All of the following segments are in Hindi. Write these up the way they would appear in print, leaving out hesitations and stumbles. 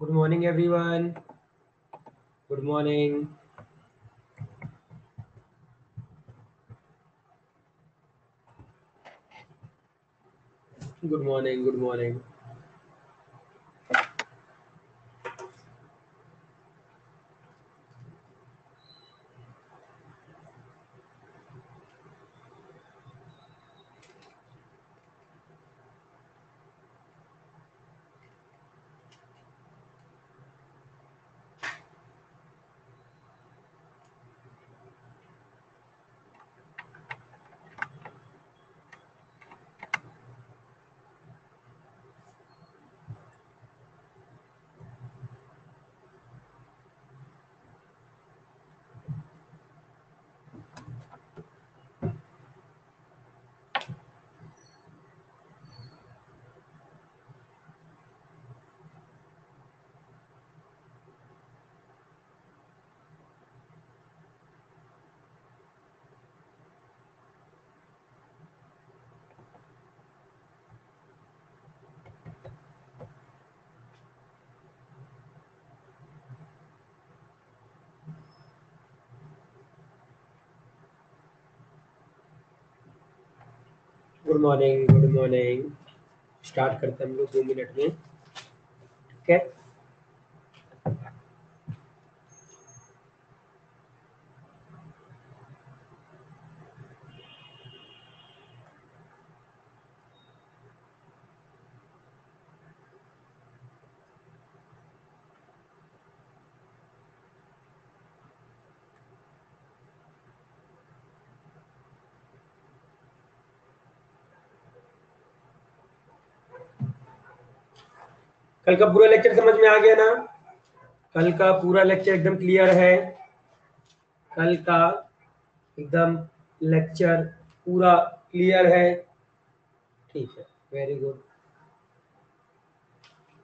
Good morning, everyone. Good morning. Good morning. Good morning. Good morning. Good morning. Start करते हैं हम लोग 2 मिनट में. ठीक है. कल का पूरा लेक्चर समझ में आ गया ना? कल का पूरा लेक्चर एकदम क्लियर है. कल का एकदम लेक्चर पूरा क्लियर है. ठीक है. Very good.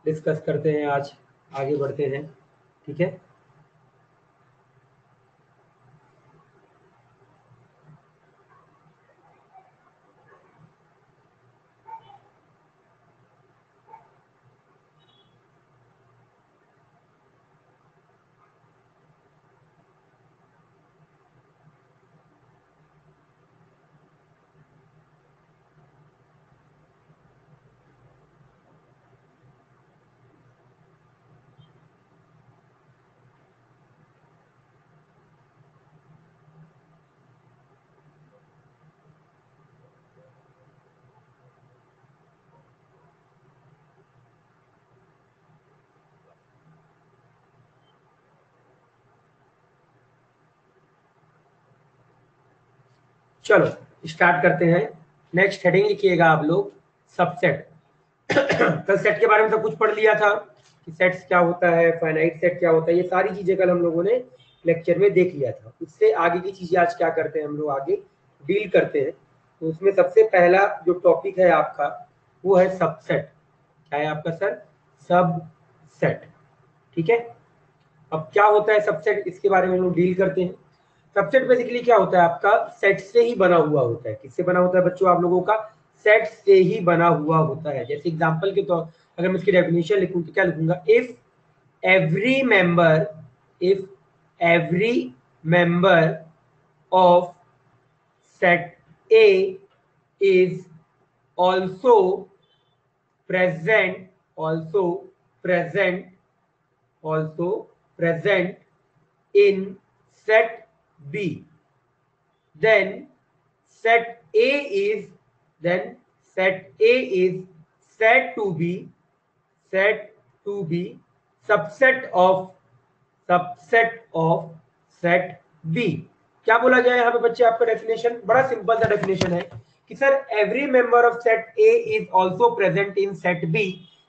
डिस्कस करते हैं आज. आगे बढ़ते हैं. ठीक है. चलो स्टार्ट करते हैं. नेक्स्ट हेडिंग लिखिएगा आप लोग, सबसेट. कल सेट के बारे में सब कुछ पढ़ लिया था कि सेट्स क्या होता है, फाइनाइट सेट क्या होता है. ये सारी चीजें कल हम लोगों ने लेक्चर में देख लिया था. उससे आगे की चीजें आज क्या करते हैं हम लोग, आगे डील करते हैं. तो उसमें सबसे पहला जो टॉपिक है आपका वो है सबसेट. क्या है आपका सर? सबसेट. ठीक है. अब क्या होता है सबसेट, इसके बारे में हम लोग डील करते हैं. सबसेट बेसिकली क्या होता है आपका, सेट से ही बना हुआ होता है. किससे बना होता है बच्चों आप लोगों का? सेट से ही बना हुआ होता है. जैसे एग्जांपल के तौर अगर मैं इसकी डेफिनेशन लिखूं तो क्या लिखूंगा? If every member of set A is also present in set B, then set A is said to be subset of set B. क्या बोला गया है यहाँ पे बच्चे? आपका डेफिनेशन बड़ा सिंपल सा डेफिनेशन है कि sir every member of set A is also present in set B,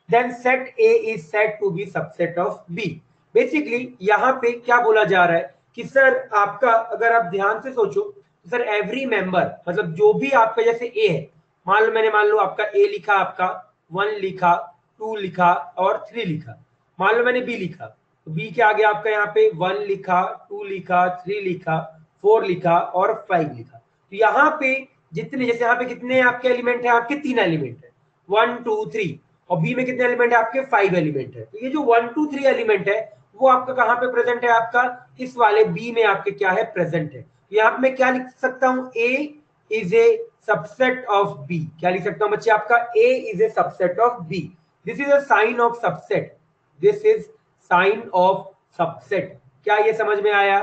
then set A is said to be subset of B. Basically यहाँ पे क्या बोला जा रहा है कि सर आपका, अगर आप ध्यान से सोचो, सर एवरी मेंबर मतलब जो भी आपका, जैसे A है, मान लो आपका A लिखा, आपका 1 लिखा, 2 लिखा और 3 लिखा. मान लो मैंने B लिखा, तो बी के आगे आपका यहाँ पे 1 लिखा, 2 लिखा, 3 लिखा, 4 लिखा और 5 लिखा. तो यहाँ पे जितने, जैसे यहाँ पे कितने आपके एलिमेंट है? आपके 3 एलिमेंट है, 1 2 3. और बी में कितने एलिमेंट है आपके 5 एलिमेंट है। तो ये जो 1 2 3 एलिमेंट है वो आपका कहां पे प्रेजेंट है, आपका इस वाले बी में आपके क्या है प्रेजेंट है। तो यहाँ पे मैं क्या लिख सकता हूं, A is a subset of B. क्या लिख सकता हूं बच्चे, आपका A is a subset of B. This is a sign of subset, this is sign of subset. क्या ये समझ में आया?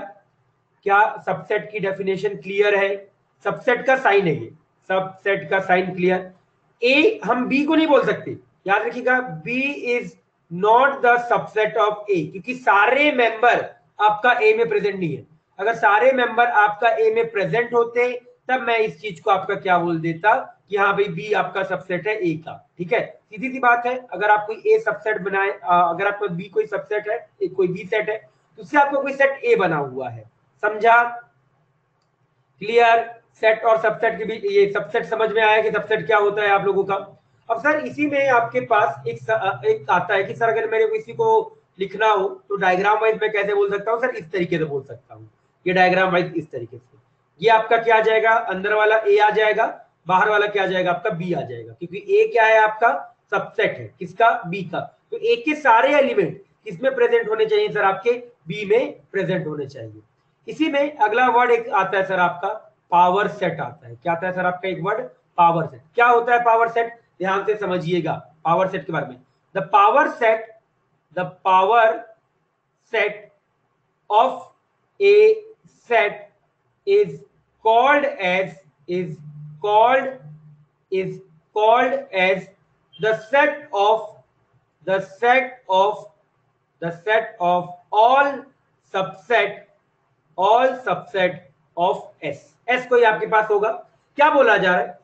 क्या सबसेट की डेफिनेशन क्लियर है? सबसेट का साइन है ये, सबसेट का साइन क्लियर। ए हम बी को नहीं बोल सकते, याद रखिएगा, B is not the subset of A, क्योंकि सारे मेंबर आपका ए में प्रेजेंट नहीं है। अगर सारे मेंबर आपका ए में प्रेजेंट होते तब मैं इस चीज को आपका क्या बोल देता कि हाँ भाई बी आपका सबसेट है ए का। ठीक है, सीधी सी बात है। अगर आप कोई ए सबसेट बनाए, अगर आपका बी कोई सबसेट है, कोई बी सेट है, तो उससे आपका कोई सेट ए बना हुआ है। समझा? क्लियर? सेट और सबसेट के बीच ये सबसेट समझ में आया कि सबसेट क्या होता है आप लोगों का। अब सर इसी में आपके पास एक आता है कि सर अगर मेरे को इसी को लिखना हो तो डायग्राम वाइज मैं कैसे बोल सकता हूँ? सर इस तरीके से बोल सकता हूँ, ये डायग्राम वाइज इस तरीके से। ये आपका क्या आ जाएगा, अंदर वाला ए आ जाएगा, बाहर वाला क्या आ जाएगा आपका बी आ जाएगा, क्योंकि ए क्या है आपका सबसेट है, किसका? बी का। तो ए के सारे एलिमेंट किसमें प्रेजेंट होने चाहिए सर? आपके बी में प्रेजेंट होने चाहिए। इसी में अगला वर्ड एक आता है सर आपका पावर सेट आता है। क्या आता है सर आपका एक वर्ड? Power set. क्या होता है पावर सेट? ध्यान से समझिएगा पावर सेट के बारे में। The power set of A set is called as the set of all subset of S। S कोई आपके पास होगा। क्या बोला जा रहा है,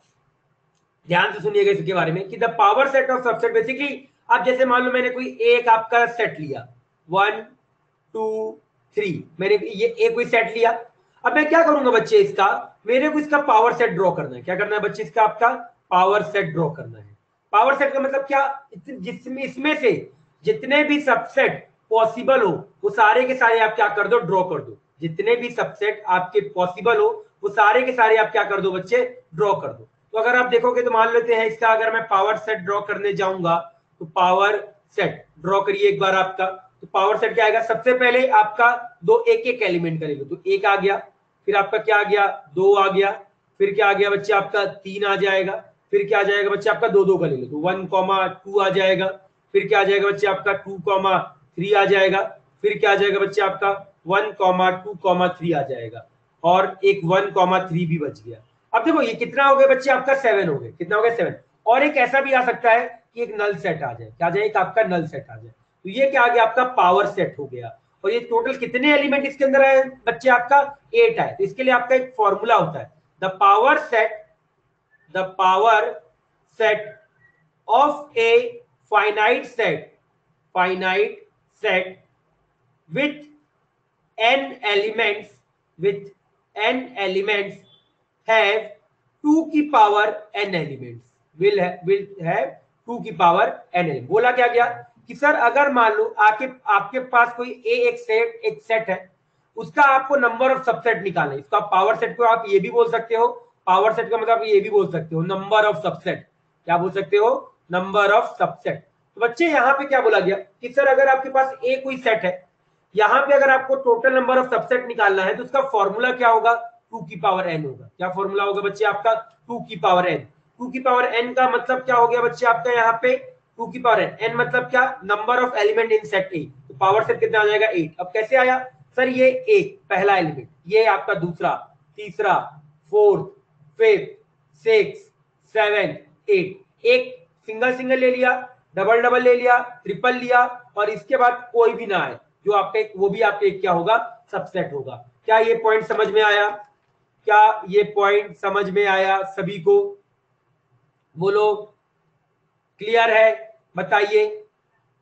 ध्यान से सुनिएगा इसके बारे में कि the power set of subset, basically आप जैसे मान लो मैंने कोई एक आपका सेट लिया 1 2 3, मैंने ये एक कोई सेट लिया। अब मैं क्या करूंगा बच्चे, इसका मेरे को इसका पावर सेट ड्रॉ करना है। क्या करना है बच्चे? इसका आपका पावर सेट ड्रॉ करना है। पावर सेट का मतलब क्या, जिसमें इसमें से जितने भी सबसेट पॉसिबल हो वो सारे के सारे आप क्या कर दो, ड्रॉ कर दो। जितने भी सबसेट आपके पॉसिबल हो वो सारे के सारे आप क्या कर दो बच्चे, ड्रॉ कर दो। तो अगर आप देखोगे तो मान लेते हैं इसका अगर मैं पावर सेट ड्रॉ करने जाऊंगा तो पावर सेट ड्रॉ करिए एक बार आपका। तो पावर सेट क्या आएगा, सबसे पहले आपका दो एक एक एलिमेंट का ले लो, तो एक आ गया, फिर आपका क्या आ गया, 2 आ गया, फिर क्या आ गया बच्चे आपका 3 आ जाएगा, फिर क्या आ जाएगा बच्चे आपका 2 2 का ले लो तो 1, 2 आ जाएगा, फिर क्या आ जाएगा बच्चे आपका 2, 3 आ जाएगा, फिर क्या आ जाएगा बच्चे आपका 1, 2, 3 आ जाएगा, और एक 1, 3 भी बच गया। अब देखो ये कितना हो गया बच्चे आपका 7 हो गए। कितना हो गया 7। और एक ऐसा भी आ सकता है कि एक नल सेट आ जाए। क्या आ जाए? एक आपका नल सेट आ जाए। तो ये क्या आ गया आपका पावर सेट हो गया। और ये टोटल कितने एलिमेंट इसके अंदर है बच्चे आपका 8 है। तो इसके लिए आपका एक फॉर्मूला होता है, the power set of a finite set with n elements have 2 की power n elements, will have 2 की पावर n एलिमेंट। बोला क्या गया कि सर अगर मान लो आपके पास कोई एक सेट है, उसका आपको नंबर ऑफ सबसेट निकालना है। इसका पावर सेट को आप ये भी बोल सकते हो, पावर सेट का मतलब ये भी बोल सकते हो नंबर ऑफ सबसेट। क्या बोल सकते हो? Number of subset. तो बच्चे यहाँ पे क्या बोला गया कि सर अगर आपके पास एक कोई सेट है, यहाँ पे अगर आपको टोटल नंबर ऑफ सबसेट निकालना है तो उसका फॉर्मूला क्या होगा, 2 की पावर n होगा। क्या फॉर्मूला होगा बच्चे आपका? 2 की पावर n। 2 की पावर n का मतलब क्या हो गया बच्चे आपका यहाँ पे 2 की पावर n मतलब क्या, number of element in set ए। तो पावर सेट कितना आ जाएगा 8। अब कैसे आया सर, ये एक पहला एलिमेंट, ये आपका दूसरा, तीसरा, फोर्थ, फिफ्थ, 6, 7, 8, एक सिंगल ले लिया, डबल ले लिया, ट्रिपल लिया, और इसके बाद कोई भी ना आए जो आपका वो भी आपके क्या होगा, सबसेट होगा। क्या ये पॉइंट समझ में आया? क्या ये पॉइंट समझ में आया सभी को? बोलो क्लियर है? बताइए,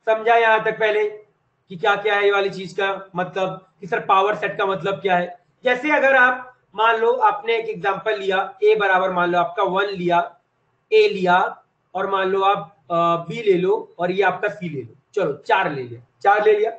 समझा यहां तक पहले कि क्या क्या है ये वाली चीज का मतलब, कि सर पावर सेट का मतलब क्या है। जैसे अगर आप मान लो आपने एक एग्जांपल लिया, ए बराबर मान लो आपका 1 लिया, ए लिया, और मान लो आप बी ले लो, और ये आपका सी ले लो, चलो 4 ले लिया, 4 ले लिया।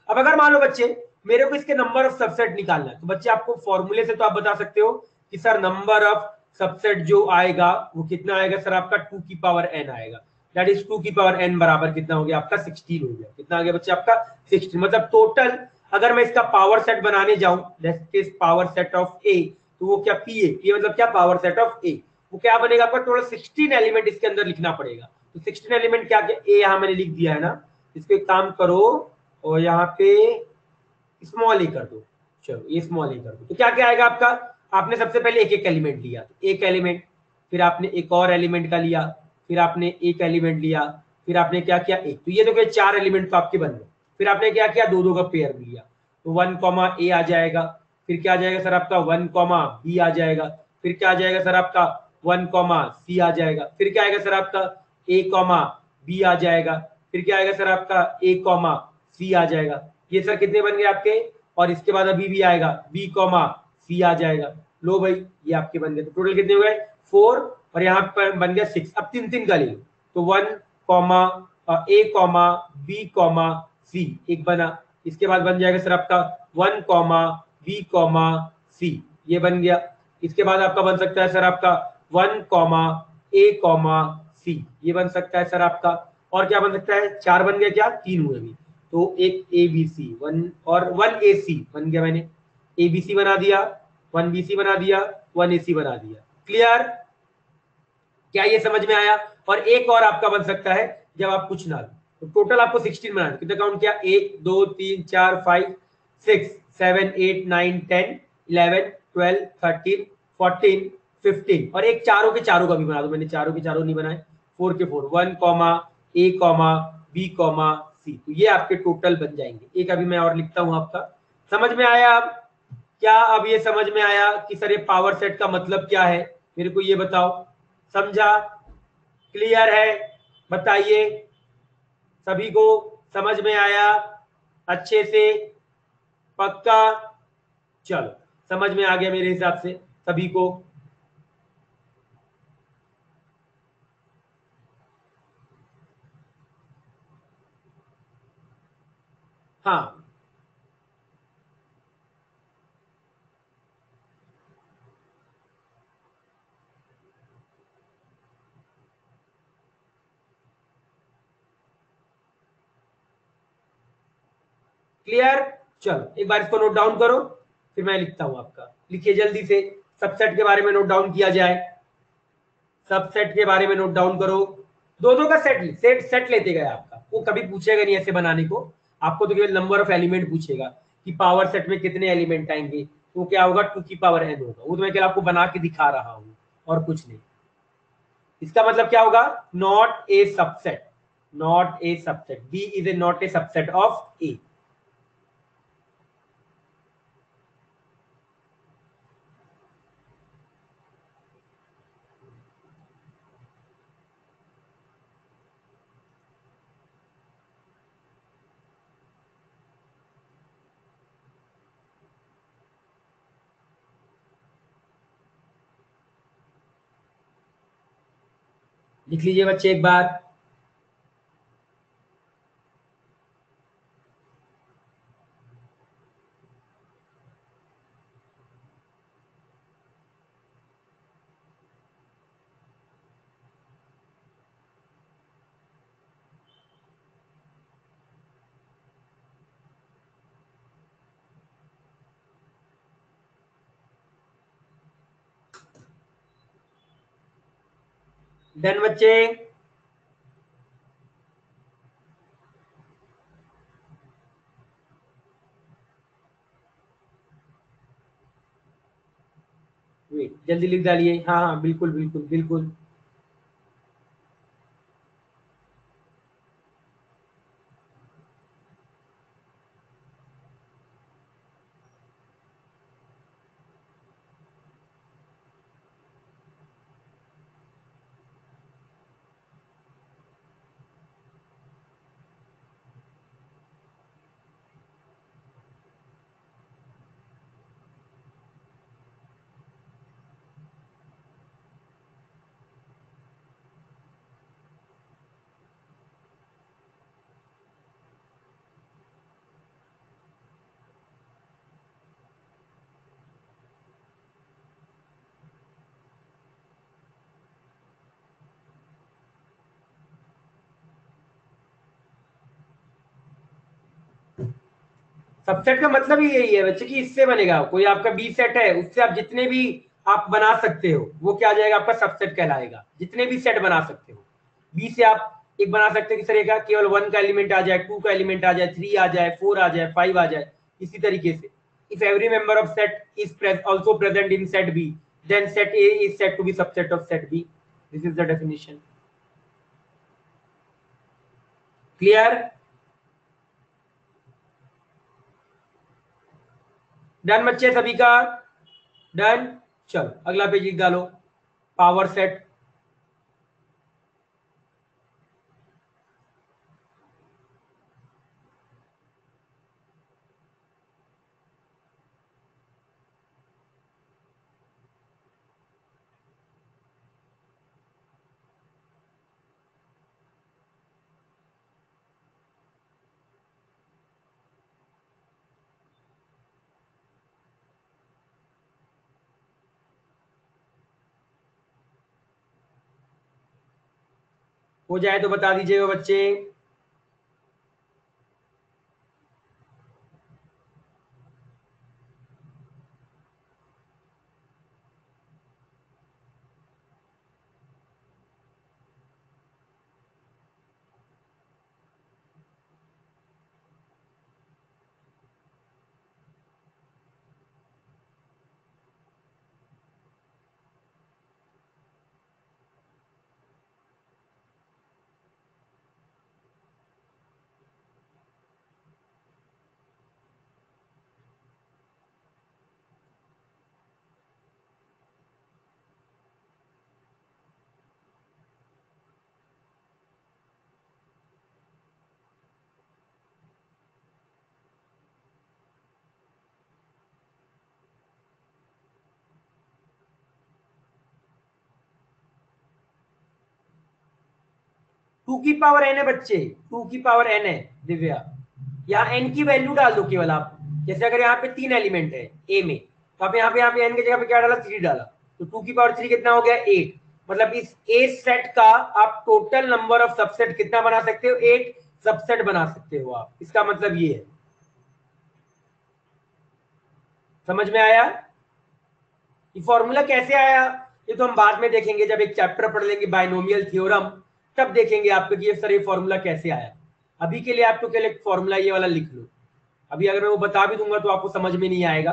अब अगर मान लो बच्चे मेरे को इसके नंबर ऑफ सबसेट निकालना है, तो बच्चे आपको फॉर्मूले से तो आप बता सकते हो कि सर नंबर ऑफ सबसेट जो आएगा वो कितना आएगा सर, आपका 2 की पावर n आएगा। दैट इज 2 की पावर n बराबर कितना हो गया आपका 16 हो गया। कितना आ गया बच्चे आपका 16। मतलब टोटल अगर मैं इसका पावर सेट बनाने जाऊं that is power set of A, तो वो क्या पी मतलब क्या पावर सेट ऑफ ए, वो क्या बनेगा आपका टोटल 16 एलिमेंट इसके अंदर लिखना पड़ेगा। तो 16 एलिमेंट क्या क्या ए यहां मैंने लिख दिया है ना, इसको एक काम करो और यहाँ पे स्मॉल ए कर दो। चलो ये स्मॉल ए कर दो तो क्या क्या आएगा आपका, आपने सबसे पहले एक एक एलिमेंट लिया, एक एलिमेंट, फिर आपने एक और एलिमेंट का लिया, फिर आपने एक एलिमेंट लिया, फिर आपने क्या किया एक, तो ये तो फिर 4 एलिमेंट तो आपके बन गए। फिर आपने क्या किया दो दो का पेयर लिया, तो 1 कॉमा ए आ जाएगा, फिर क्या आ जाएगा सर आपका 1 कॉमा बी आ जाएगा, फिर क्या आ जाएगा सर आपका 1 कॉमा सी आ जाएगा, फिर क्या आएगा सर आपका ए कॉमा बी आ जाएगा, फिर क्या आएगा सर आपका ए कॉमा सी आ जाएगा। ये सर कितने बन गए आपके, और इसके बाद अभी भी आएगा बी कॉमा सी आ जाएगा। लो भाई ये आपके बन गए, तो टोटल कितने हो गए 4, और यहाँ पर बन गया 6। अब तीन तीन का ले लो, तो 1 कॉमा ए कॉमा बी कॉमा सी एक बना, इसके बाद बन जाएगा सर आपका 1 कॉमा बी कॉमा सी, ये बन गया। इसके बाद आपका बन सकता है सर आपका 1 कॉमा ए कॉमा सी, ये बन सकता है सर आपका। और क्या बन सकता है, 4 बन गया, क्या 3 हुए अभी, तो एक ए बी सी 1 और 1 ए सी बन गया, मैंने ए बी सी बना दिया, 1 बी सी बना दिया, 1 ए सी बना दिया। क्लियर, क्या ये समझ में आया। और एक और आपका बन सकता है जब आप कुछ ना, तो टोटल आपको 16 बनाना, कितना काउंट किया 1 2 3 4 5 6 7 8 9 10 11 12 13 14 15, और एक चारों के चारों का भी बना दो, मैंने चारों के चारों नहीं बनाए, 4 के 4 1 कॉमा ए कॉमा बी कॉमा सी, तो ये आपके टोटल बन जाएंगे। एक अभी मैं और लिखता हूं आपका, समझ में आया अब, क्या अब ये समझ में आया कि सर ये पावर सेट का मतलब क्या है, मेरे को ये बताओ, समझा, क्लियर है, बताइए सभी को, समझ में आया अच्छे से, पक्का, चलो समझ में आ गया मेरे हिसाब से सभी को। हाँ क्लियर, चलो एक बार इसको नोट डाउन करो, फिर मैं लिखता हूं आपका, लिखिए जल्दी से, सबसेट के बारे में नोट डाउन किया जाए, सबसेट के बारे में नोट डाउन करो। दो दो का सेट लेते गए आपका, वो कभी पूछेगा नहीं ऐसे बनाने को, आपको तो केवल नंबर ऑफ एलिमेंट पूछेगा कि पावर सेट में कितने एलिमेंट आएंगे, तो क्या होगा 2 की पावर n होगा, वो तो मैं केवल आपको बना के दिखा रहा हूं और कुछ नहीं। इसका मतलब क्या होगा, not a subset, not a subset, B is a not a subset of A. लिख लीजिए बच्चे एक बार, डन बच्चे, वेट जल्दी लिख डालिए, हाँ हाँ बिल्कुल बिल्कुल बिल्कुल। सबसेट का मतलब ही यही है बच्चे कि इससे बनेगा। कोई आपका बी सेट है, उससे आप जितने भी आप बना सकते हो वो क्या आ जाएगा, आपका सबसेट कहलाएगा। जितने भी सेट बना सकते हो बी से आप एक बना सकते हो, किस तरह का, केवल 1 का एलिमेंट आ जाए, 2 का एलिमेंट आ जाए, 3 आ जाए, 4 आ जाए, 5 आ जाए, इसी तरीके से। If every member of set is also present in set B, then set A is set to be subset of set B. This is the definition. Clear? Done बच्चे सभी का? डन। चलो अगला पेज लिख डालो, पावर सेट। हो जाए तो बता दीजिएगा बच्चे। टू की पावर एन है बच्चे, टू की पावर एन है दिव्या। यहाँ एन की वैल्यू डाल दो केवल आप। जैसे अगर यहाँ पे 3 एलिमेंट है ए में, तो आप यहाँ पे एन की जगह पे क्या डाला, 3 डाला, तो 2 की पावर 3 कितना हो गया, 8। मतलब इस ए सेट का आप टोटल नंबर ऑफ सबसेट कितना बना सकते हो, 8 सबसेट बना सकते हो आप। इसका मतलब ये है। समझ में आया? ये फॉर्मूला कैसे आया ये तो हम बाद में देखेंगे, जब एक चैप्टर पढ़ लेंगे बाइनोमियल थ्योरम, तब देखेंगे आपको कि ये सर ये फॉर्मूला कैसे आया। अभी के लिए आपको केवल एक फॉर्मूला ये वाला लिख लो। अभी अगर मैं वो बता भी दूंगा तो आपको समझ में नहीं आएगा।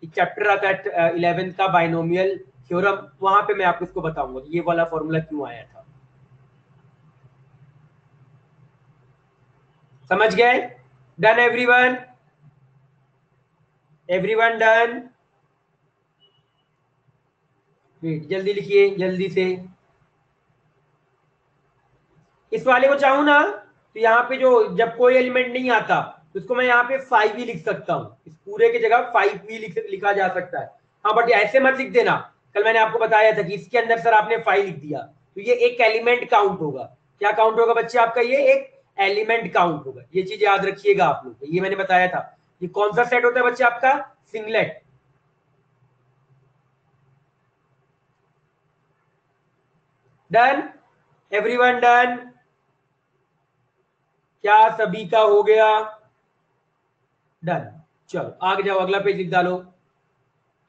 एक चैप्टर आता है 11th का बाइनोमियल थ्योरम, वहां पे मैं आपको इसको बताऊंगा ये वाला फॉर्मूला क्यों आया था। समझ गए? Done everyone? Everyone done? Wait, जल्दी लिखिए जल्दी से। इस वाले को चाहूं ना तो यहाँ पे जो जब कोई एलिमेंट नहीं आता तो उसको मैं यहाँ पे 5 भी लिख सकता हूँ। इस पूरे की जगह 5 भी लिखा जा सकता है। हाँ बट ऐसे मत लिख देना। कल मैंने आपको बताया था कि इसके अंदर सर आपने 5 लिख दिया तो ये एक एलिमेंट काउंट होगा। क्या काउंट होगा बच्चे आपका, ये एक एलिमेंट काउंट होगा। ये चीज याद रखिएगा आप लोग, ये मैंने बताया था। ये कौन सा सेट होता है बच्चे आपका, सिंगलेट। Done everyone? डन? क्या सभी का हो गया? डन। चलो आगे जाओ, अगला पेज लिख डालो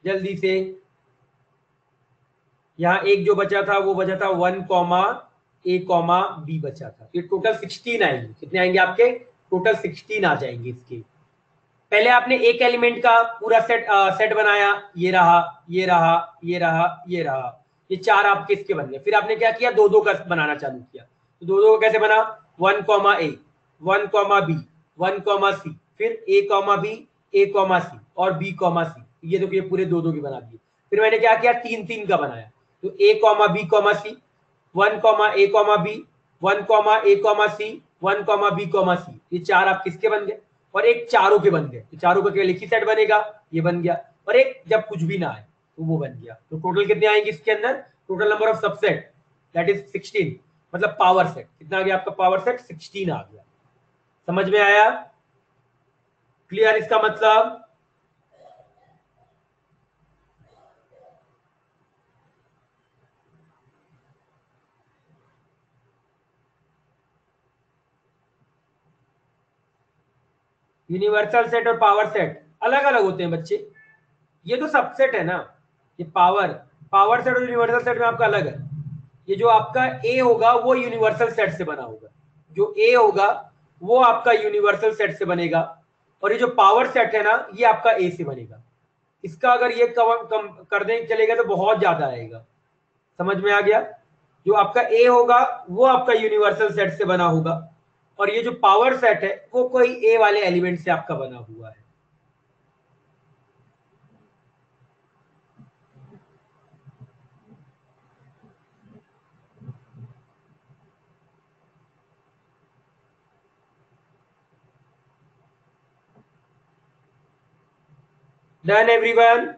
जल्दी से। यहाँ एक जो बचा था वो बचा था 1 कॉमा ए कॉमा बी बचा था। ये टोटल 16 आएंगे। कितने आएंगे आपके, टोटल 16 आ जाएंगे इसके। पहले आपने एक एलिमेंट का पूरा सेट बनाया, ये रहा, ये रहा, ये रहा, ये रहा, ये 4 आपके इसके बन गए। फिर आपने क्या किया, दो दो का बनाना चालू किया। तो दो दो का कैसे बना, 1 कॉमा ए, 1 कॉमा बी, 1 कॉमा सी, फिर ए कॉमा बी, ए कॉमा सी और बी कॉमा सी। ये देखो ये पूरे दो दो के बना दिए। फिर मैंने क्या किया, 3 3 का बनाया। तो ए कॉमा बी कॉमा सी, 1 कॉमा ए कॉमा बी, 1 कॉमा ए कॉमा सी, 1 कॉमा बी कॉमा सी। ये 4 आप किसके बन गए, और एक चारों के बन गए। तो चारों का केवल एक ही सेट बनेगा, ये बन गया। और एक जब कुछ भी ना आए तो वो बन गया। तो टोटल कितने आएंगे इसके अंदर, total number of subset that is 16। मतलब पावर सेट कितना आ गया आपका, पावर सेट 16 आ गया। समझ में आया? क्लियर इसका मतलब? यूनिवर्सल सेट और पावर सेट अलग अलग होते हैं बच्चे, ये तो सबसेट है ना, ये पावर सेट और यूनिवर्सल सेट में आपका अलग है। ये जो आपका ए होगा वो यूनिवर्सल सेट से बना होगा, जो ए होगा वो आपका यूनिवर्सल सेट से बनेगा, और ये जो पावर सेट है ना ये आपका ए से बनेगा। इसका अगर ये कम कर दें चलेगा तो बहुत ज्यादा आएगा, समझ में आ गया। जो आपका ए होगा वो आपका यूनिवर्सल सेट से बना होगा, और ये जो पावर सेट है वो कोई ए वाले एलिमेंट से आपका बना हुआ है। Done everyone.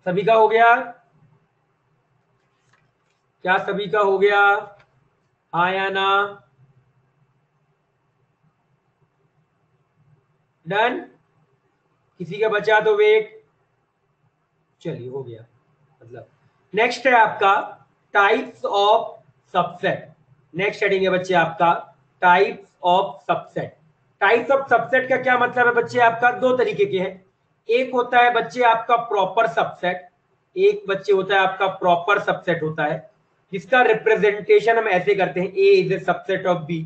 सभी का हो गया? क्या सभी का हो गया? हाँ या ना? डन? किसी का बचा तो वेट। चलिए हो गया। मतलब नेक्स्ट है आपका types of subset. Next heading है बच्चे आपका types of subset. Types of subset का क्या मतलब है बच्चे आपका? दो तरीके के हैं। एक होता है बच्चे आपका प्रॉपर सबसेट, एक बच्चे होता है आपका प्रॉपर सबसेट होता है जिसका रिप्रेजेंटेशन हम ऐसे करते हैं A is a subset of B.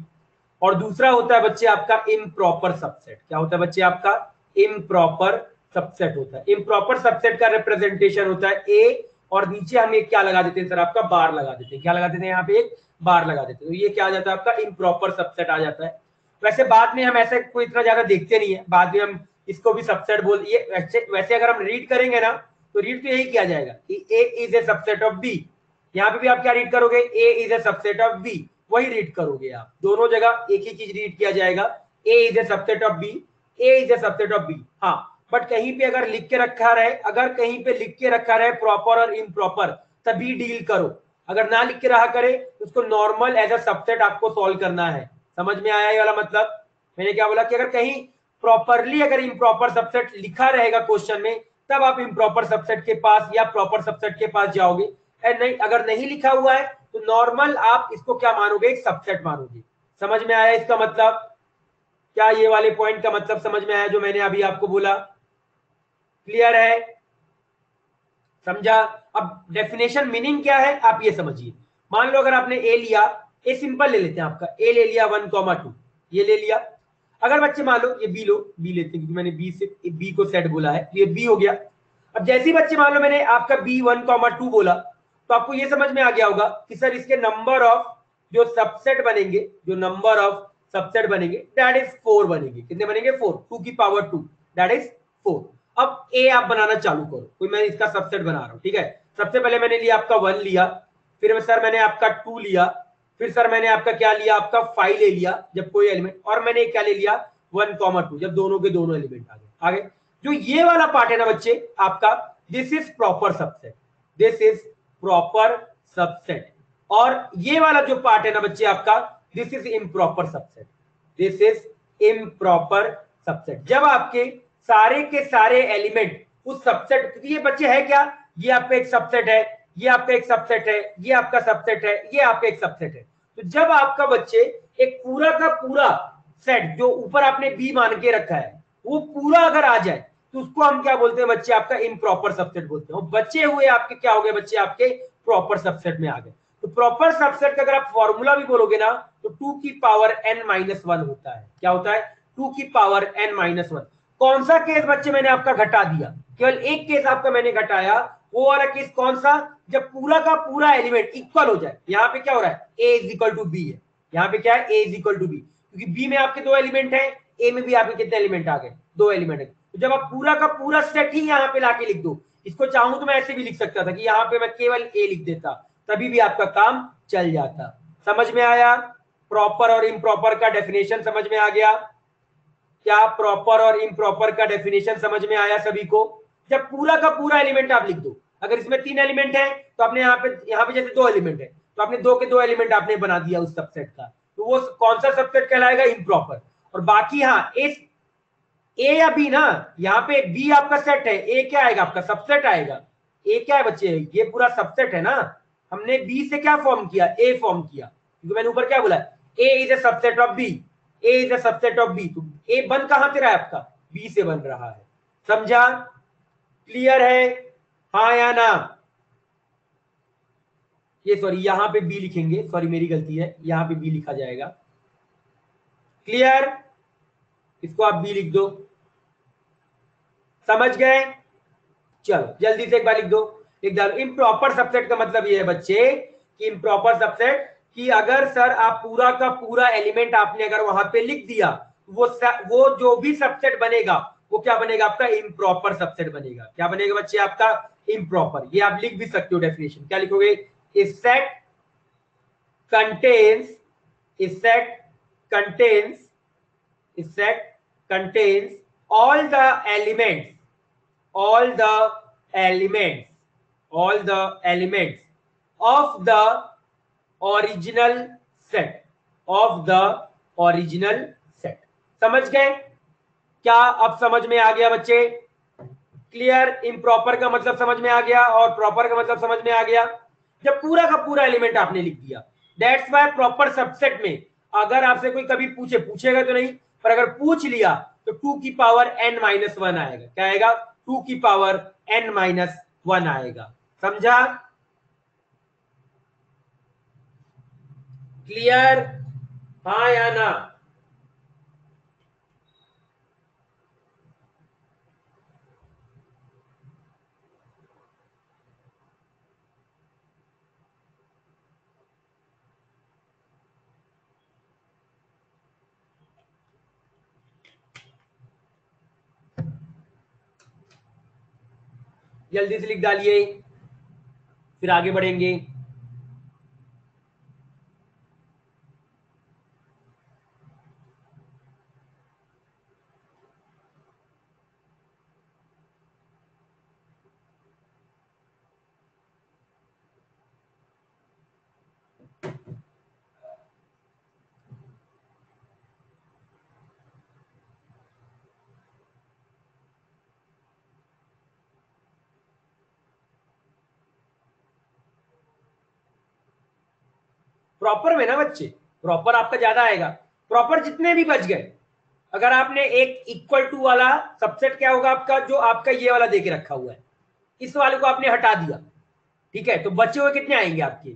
और दूसरा होता है बच्चे आपका इम्प्रॉपर सबसेट। क्या होता है बच्चे आपका? इम्प्रॉपर सबसेट होता है। इम्प्रॉपर सबसेट का रिप्रेजेंटेशन होता है ए, और नीचे हम एक क्या लगा देते हैं सर आपका? बार लगा देते हैं। क्या लगा देते हैं? यहाँ पे एक बार लगा देते हैं। तो ये क्या आ जाता है आपका? इम्प्रॉपर सबसेट आ जाता है। वैसे बाद में हम ऐसे कोई इतना ज्यादा देखते नहीं है, बाद में हम इसको भी सबसेट बोल ये वैसे अगर हम रीड करेंगे ना तो रीड तो यही किया जाएगा कि A is a subset of B. यहाँ पे भी आप क्या रीड करोगे? A is a subset of B, वही रीड करोगे आप। दोनों जगह एक ही चीज रीड किया जाएगा, A is a subset of B, A is a subset of B. हाँ, बट कहीं पे अगर लिख के रखा रहे, अगर कहीं पे लिख के रखा रहे प्रॉपर और इम्प्रॉपर, तभी डील करो। अगर ना लिख के रहा करे तो उसको नॉर्मल एज अ सबसेट आपको सॉल्व करना है। समझ में आया ये वाला मतलब? मैंने क्या बोला कि अगर कहीं प्रॉपरली अगर इम्प्रॉपर सबसेट लिखा रहेगा क्वेश्चन में, तब आप इम्प्रॉपर सबसेट के पास या प्रॉपर सबसेट के पास जाओगे। नहीं, अगर नहीं लिखा हुआ है तो नॉर्मल आप इसको क्या मानोगे? एक सबसेट मानोगे। समझ में आया इसका मतलब? क्या ये वाले पॉइंट का मतलब समझ में आया जो मैंने अभी आपको बोला? क्लियर है? समझा? अब डेफिनेशन मीनिंग क्या है आप ये समझिए। मान लो अगर आपने ए लिया, ए सिंपल ले लेते हैं, आपका ए ले लिया 1,2, ये ले लिया। अगर बच्चे मान लो ये बी लो, बी लेते हैं क्योंकि मैंने बी से बी को सेट बोला है, ये बी हो गया। अब जैसे ही बच्चे मान लो मैंने आपका बी 1,2 बोला, तो आपको ये समझ में आ गया होगा कि सर इसके नंबर ऑफ जो सबसेट बनेंगे, जो नंबर ऑफ सबसेट बनेंगे दैट इज 4 बनेंगे। कितने बनेंगे? 4, 2 की पावर 2 दैट इज 4। अब ए आप बनाना चालू करो, कोई मैं इसका सबसेट बना रहा हूं, ठीक है। सबसे पहले मैंने लिया आपका 1 लिया, फिर सर मैंने आपका 2 लिया, फिर सर मैंने आपका क्या लिया? आपका 5 ले लिया जब कोई एलिमेंट, और मैंने क्या ले लिया? 1,2 जब दोनों के दोनों एलिमेंट आ गए। जो ये वाला पार्ट है ना बच्चे आपका, this is proper subset, this is proper subset. और ये वाला जो पार्ट है ना बच्चे आपका, this is improper subset, this is improper subset. जब आपके सारे के सारे एलिमेंट उस सबसेट, क्योंकि ये बच्चे है क्या? ये आपका एक सबसेट है, ये आपका एक सबसेट है, ये आपका सबसेट है, ये आपका एक सबसेट है। तो जब आपका बच्चे एक पूरा का पूरा सेट जो ऊपर आपने बी मान के रखा है वो पूरा अगर आ जाए तो उसको हम क्या बोलते हैं बच्चे? आपका इम्प्रॉपर सबसेट बोलते हैं। बचे हुए आपके क्या हो गए बच्चे? आपके प्रॉपर सबसेट में आ गए। तो प्रॉपर सबसेट का अगर आप फॉर्मूला भी बोलोगे ना तो 2 की पावर n-1 होता है। क्या होता है? 2 की पावर n-1। कौन सा केस बच्चे मैंने आपका घटा दिया? केवल एक केस आपका मैंने घटाया, वो वाला केस कौन सा? जब पूरा का पूरा एलिमेंट इक्वल हो जाए। यहाँ पे क्या हो रहा है? a is equal to B है। यहाँ पे क्या है? a is equal to B, क्योंकि बी में आपके दो एलिमेंट है, ए में भी आपके कितने एलिमेंट आ गए? दो एलिमेंट है। तो जब आप पूरा का पूरा सेट ही यहाँ पे लाके लिख दो, इसको चाहूं तो मैं ऐसे भी लिख सकता था कि यहाँ पे मैं केवल ए लिख देता, तभी भी आपका काम चल जाता। समझ में आया? प्रॉपर और इम्प्रॉपर का डेफिनेशन समझ में आ गया? क्या प्रॉपर और इम्प्रॉपर का डेफिनेशन समझ में आया सभी को? जब पूरा का पूरा एलिमेंट आप लिख दो, अगर इसमें 3 एलिमेंट है तो आपने यहाँ पे जैसे 2 एलिमेंट है तो आपने 2 के 2 एलिमेंट आपने बना दिया उस सबसेट का, तो वो कौन सा सबसेट कहलाएगा? इम्प्रॉपर। और बाकी हाँ इस ए या बी ना, यहाँ पे बी आपका सेट है, ए क्या आएगा? आपका सबसेट आएगा। ए क्या है बच्चे? ये पूरा सबसेट है ना, हमने बी से क्या फॉर्म किया? ए फॉर्म किया, क्योंकि मैंने ऊपर क्या बोला? A is a subset of B, A is a subset of B. तो ए बन कहां से रहा है आपका? बी से बन रहा है। समझा? क्लियर है? हाँ या ना? ये सॉरी यहाँ पे बी लिखेंगे, सॉरी मेरी गलती है, यहाँ पे बी लिखा जाएगा। क्लियर? इसको आप बी लिख दो। समझ गए? चलो जल्दी से एक बार लिख दो, लिख डालो। इम्प्रॉपर सबसेट का मतलब ये है बच्चे कि इम्प्रॉपर सबसेट कि अगर सर आप पूरा का पूरा एलिमेंट आपने अगर वहां पे लिख दिया, वो जो भी सबसेट बनेगा वो क्या बनेगा? आपका इम्प्रॉपर सबसेट बनेगा। क्या बनेगा बच्चे? आपका इम्प्रॉपर। ये आप लिख भी सकते हो डेफिनेशन, क्या लिखोगे? इस set contains is set contains is set contains all the elements all the elements all the elements of the original set of the original set। समझ गए? क्या अब समझ में आ गया बच्चे? क्लियर? इम्प्रॉपर का मतलब समझ में आ गया और प्रॉपर का मतलब समझ में आ गया। जब पूरा का पूरा एलिमेंट आपने लिख दिया, दैट्स वाई प्रॉपर सबसेट में अगर आपसे कोई कभी पूछेगा तो नहीं, पर अगर पूछ लिया तो 2 की पावर n माइनस 1 आएगा। क्या आएगा? 2 की पावर n माइनस 1 आएगा। समझा? क्लियर? हाँ या ना? जल्दी से लिख डालिए, फिर आगे बढ़ेंगे। प्रॉपर में ना बच्चे, प्रॉपर आपका ज्यादा आएगा। प्रॉपर जितने भी बच गए, अगर आपने एक इक्वल टू वाला सबसेट क्या होगा आपका? जो आपका ये वाला देके रखा हुआ है, इस वाले को आपने हटा दिया, ठीक है, तो बचे हुए कितने आएंगे आपके?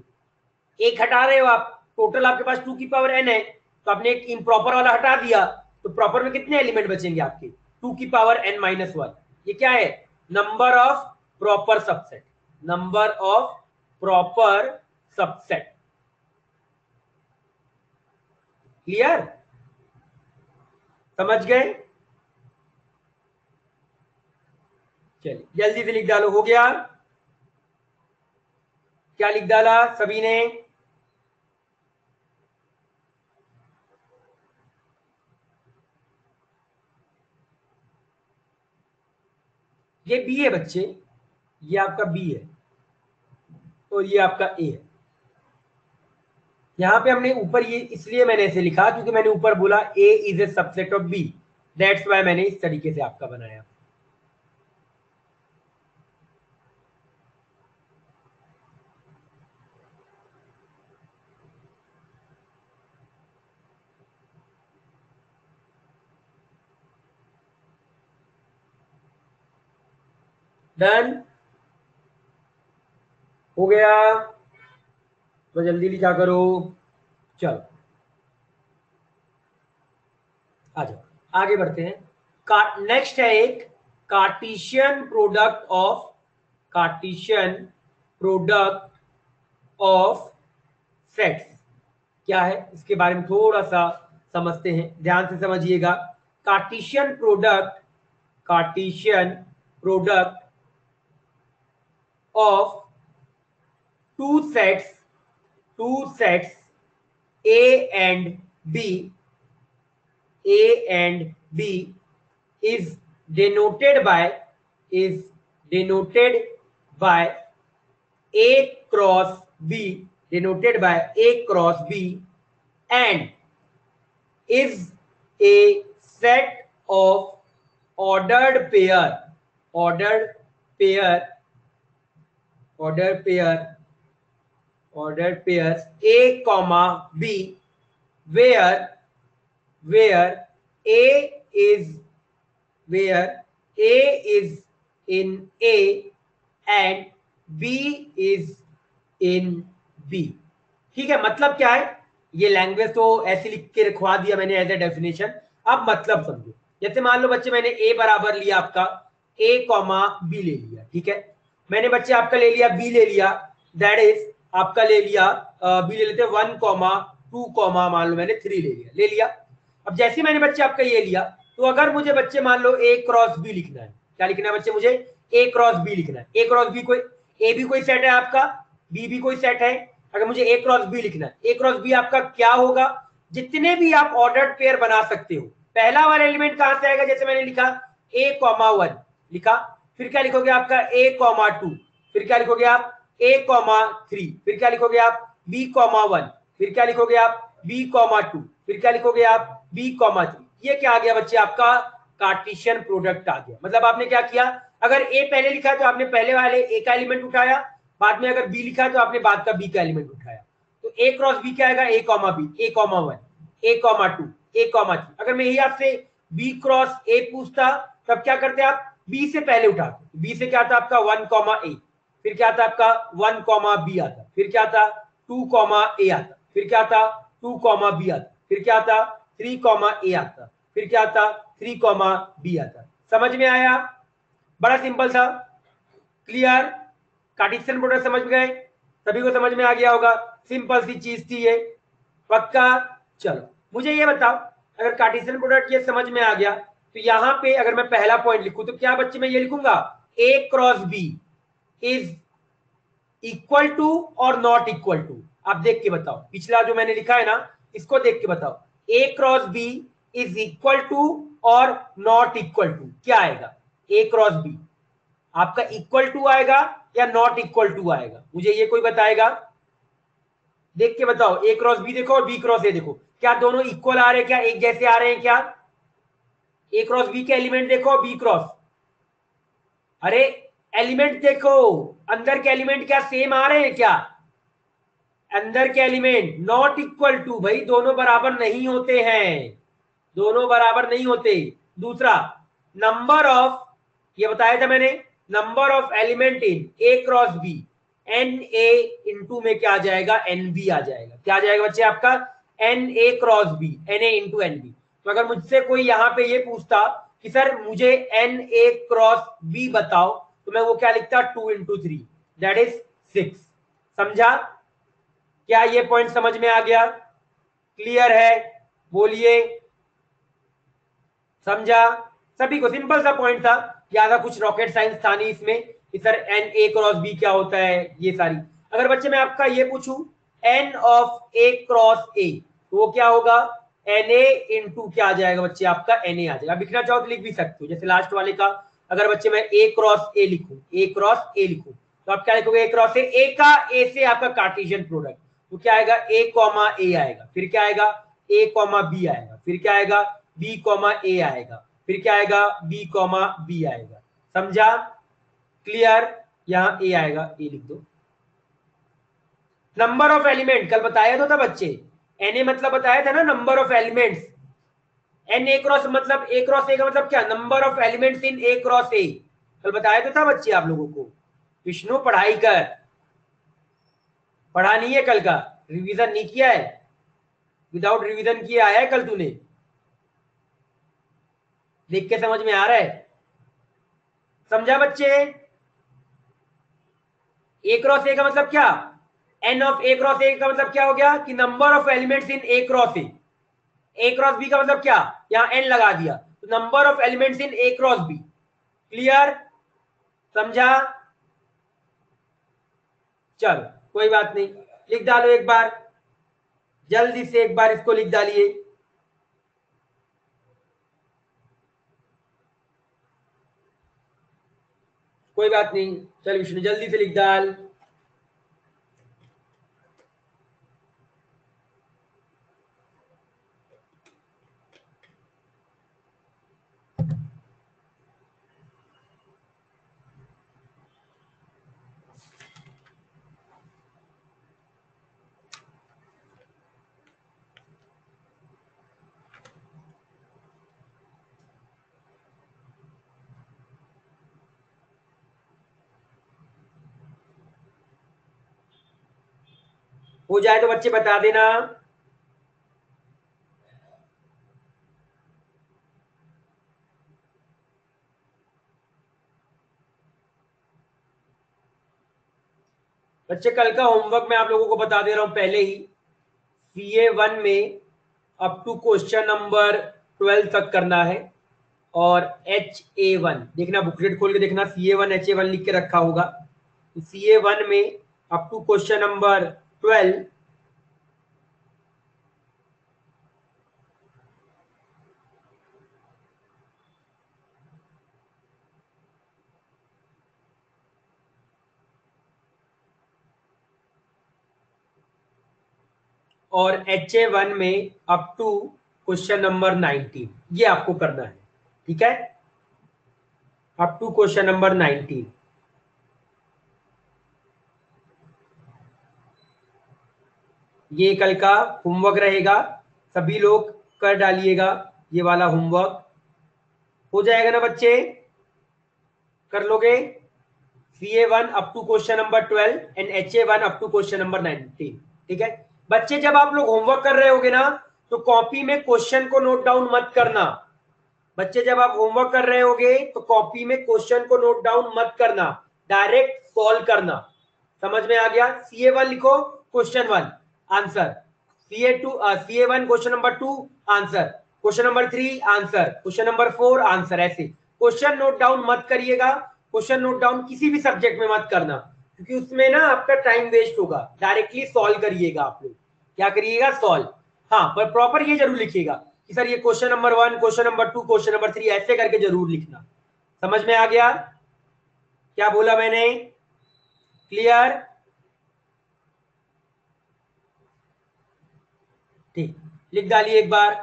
एक हटा रहे हो आप, टोटल आपके पास 2 की पावर n है, तो आपने एक इम्प्रॉपर वाला हटा दिया, तो प्रॉपर में कितने एलिमेंट बचेंगे आपके? 2 की पावर n माइनस 1। ये क्या है? Number of proper subset, number of proper subset. Clear? समझ गए? चलिए जल्दी से लिख डालो। हो गया? क्या लिख डाला सभी ने? ये बी है बच्चे, ये आपका बी है और ये आपका ए है। यहां पे हमने ऊपर ये इसलिए मैंने ऐसे लिखा क्योंकि मैंने ऊपर बोला A is a subset of B, that's why मैंने इस तरीके से आपका बनाया। डन? हो गया? तो जल्दी लिखा करो। चलो आ जाओ, आगे बढ़ते हैं। नेक्स्ट है एक Cartesian product of, Cartesian product of sets. क्या है इसके बारे में थोड़ा सा समझते हैं, ध्यान से समझिएगा। Cartesian product, Cartesian product of two sets A and B, A and B is denoted by A cross B, denoted by A cross B, and is a set of ordered pair A comma B, where A is in A and B is in B। ठीक है, मतलब क्या है, ये लैंग्वेज तो ऐसे लिख के रखवा दिया मैंने एज ए डेफिनेशन, अब मतलब समझो। जैसे मान लो बच्चे मैंने A बराबर लिया आपका A कॉमा B ले लिया, ठीक है, मैंने बच्चे आपका ले लिया B ले लिया, दैट इज आपका ले लिया B ले लेते 1 कॉमा 2 कॉमा मान लो मैंने 3 ले लिया। अब जैसे मैंने बच्चे आपका ये लिया, तो अगर मुझे बच्चे मान लो A क्रॉस B लिखना है, क्या लिखना है बच्चे, मुझे A क्रॉस B लिखना है। A क्रॉस B कोई A भी कोई सेट है आपका, B भी कोई सेट है, अगर मुझे A क्रॉस B लिखना है, A क्रॉस B आपका क्या होगा, जितने भी आप ऑर्डर्ड पेयर बना सकते हो, पहला वाला एलिमेंट कहां से आएगा, जैसे मैंने लिखा A कॉमा 1 लिखा, फिर क्या लिखोगे आपका A कॉमा 2, फिर क्या लिखोगे आप A कॉमा 3, फिर क्या लिखोगे आप B कॉमा 1, फिर क्या लिखोगे आप B कॉमा 2, फिर क्या लिखोगे आप B कॉमा 3। ये क्या आ गया बच्चे, आपका कार्टेशियन प्रोडक्ट आ गया। मतलब आपने क्या किया, अगर A पहले लिखा है तो आपने पहले वाले A का एलिमेंट उठाया, बाद में अगर B लिखा है तो आपने बाद का B का एलिमेंट उठाया। तो A क्रॉस B क्या आएगा, A comma B, A comma 1, A comma 2, A comma 3। अगर मैं यही आपसे B क्रॉस A पूछता, तब क्या करते आप, B से पहले उठाते, B से क्या था आपका 1 कॉमा A, फिर क्या था आपका 1 कॉमा B आता, फिर क्या था 2 कॉमा A आता, फिर क्या था 2 कॉमा B आता, फिर क्या था 3 कॉमा A आता, फिर क्या था 3 कॉमा B आता। समझ में आया, बड़ा सिंपल था, क्लियर, कार्टेशियन प्रोडक्ट समझ गए, सभी को समझ में आ गया होगा, सिंपल सी चीज थी ये, पक्का। चलो मुझे ये बताओ, अगर कार्टेशियन प्रोडक्ट ये समझ में आ गया, तो यहां पे अगर मैं पहला पॉइंट लिखूं तो क्या बच्चे मैं ये लिखूंगा, A cross B is equal to और नॉट इक्वल टू। आप देख के बताओ, पिछला जो मैंने लिखा है ना, इसको देख के बताओ, A cross B is equal to और नॉट इक्वल टू, क्या आएगा, A क्रॉस B आपका इक्वल टू आएगा या नॉट इक्वल टू आएगा, मुझे ये कोई बताएगा, देख के बताओ। A क्रॉस B देखो और B क्रॉस A देखो, क्या दोनों इक्वल आ रहे हैं, क्या एक जैसे आ रहे हैं क्या, A क्रॉस B के एलिमेंट देखो, B क्रॉस, अरे एलिमेंट देखो, अंदर के एलिमेंट क्या सेम आ रहे हैं क्या, अंदर के एलिमेंट नॉट इक्वल टू, भाई दोनों बराबर नहीं होते हैं, दोनों बराबर नहीं होते। दूसरा, नंबर ऑफ, ये बताया था मैंने, number of element in A cross B, N A into में क्या आ जाएगा, एन बी आ जाएगा, क्या आ जाएगा बच्चे आपका, N A cross B, N A into N B. तो अगर मुझसे कोई यहाँ पे ये पूछता कि सर मुझे एन ए क्रॉस बी बताओ, तो मैं वो क्या लिखता, 2 इंटू 3 दैट इज 6। समझा, क्या ये पॉइंट समझ में आ गया, क्लियर है, बोलिए, समझा, सभी को सिंपल सा पॉइंट था, ज्यादा कुछ रॉकेट साइंस था नहीं इसमें कि sir N A cross B क्या होता है, ये सारी। अगर बच्चे मैं आपका ये पूछूं N of A cross A, तो वो क्या होगा, एन ए इंटू क्या आ जाएगा बच्चे आपका, एन ए आ जाएगा। लिखना चाहो तो लिख भी सकते हो, जैसे लास्ट वाले का अगर बच्चे मैं ए क्रॉस ए लिखूं, ए क्रॉस ए लिखूं, तो आप क्या लिखोगे, ए क्रॉस ए का ए से आपका कार्टेशियन प्रोडक्ट, तो क्या आएगा, ए कॉमा ए आएगा, फिर क्या आएगा, ए कॉमा बी आएगा, फिर क्या आएगा, बी कॉमा ए आएगा, फिर क्या आएगा, बी कॉमा बी आएगा। समझा, क्लियर, यहां ए आएगा, ए लिख दो। नंबर ऑफ एलिमेंट कल बताया तो था बच्चे, एन ए मतलब बताया था ना, number of elements, N A cross मतलब ए क्रॉस ए का मतलब क्या, number of elements in A cross A, कल बताया तो था बच्चे आप लोगों को। विष्णु पढ़ाई कर, पढ़ा नहीं है कल का, रिवीजन नहीं किया है, विदाउट रिवीजन किए आया है कल तूने, देख के समझ में आ रहा है, समझा बच्चे। ए क्रॉस ए का मतलब क्या, N of A cross A का मतलब क्या हो गया कि number of elements in A cross A. A cross B का मतलब क्या, यहां एन लगा दिया, तो number of elements in A cross B, clear, समझा, चलो कोई बात नहीं, लिख डालो एक बार, जल्दी से एक बार इसको लिख डालिए। कोई बात नहीं, चल विष्णु जल्दी से लिख डाल। हो जाए तो बच्चे बता देना। बच्चे कल का होमवर्क मैं आप लोगों को बता दे रहा हूं पहले ही। CA1 में अप टू क्वेश्चन नंबर 12 तक करना है, और HA1 देखना, बुकलेट खोल के देखना, CA1 HA1 लिख के रखा होगा। CA1 में अप टू क्वेश्चन नंबर 12 और HA1 में अप टू क्वेश्चन नंबर 19, ये आपको करना है। ठीक है, अप टू क्वेश्चन नंबर 19। ये कल का होमवर्क रहेगा, सभी लोग कर डालिएगा ये वाला होमवर्क। हो जाएगा ना बच्चे, कर लोगे? CA1 up to question number 12 and HA1 up to question number 19। ठीक है बच्चे, जब आप लोग होमवर्क कर रहे होगे ना, तो कॉपी में क्वेश्चन को नोट डाउन मत करना। बच्चे जब आप होमवर्क कर रहे होगे तो कॉपी में क्वेश्चन को नोट डाउन मत करना, डायरेक्ट सॉल्व करना। समझ में आ गया? CA1 लिखो question 1 answer, CA1 question number 2 answer, question number 3 answer, question number 4 answer. ऐसे क्वेश्चन नोट डाउन मत करिएगा। क्वेश्चन नोट डाउन किसी भी सब्जेक्ट में मत करना, क्योंकि उसमें ना आपका टाइम वेस्ट होगा। डायरेक्टली सॉल्व करिएगा आप लोग। क्या करिएगा? सॉल्व। हाँ, पर प्रॉपर ये जरूर लिखिएगा कि सर ये question number 1, question number 2, question number 3, ऐसे करके जरूर लिखना। समझ में आ गया क्या बोला मैंने? क्लियर? ठीक, लिख डालिए एक बार।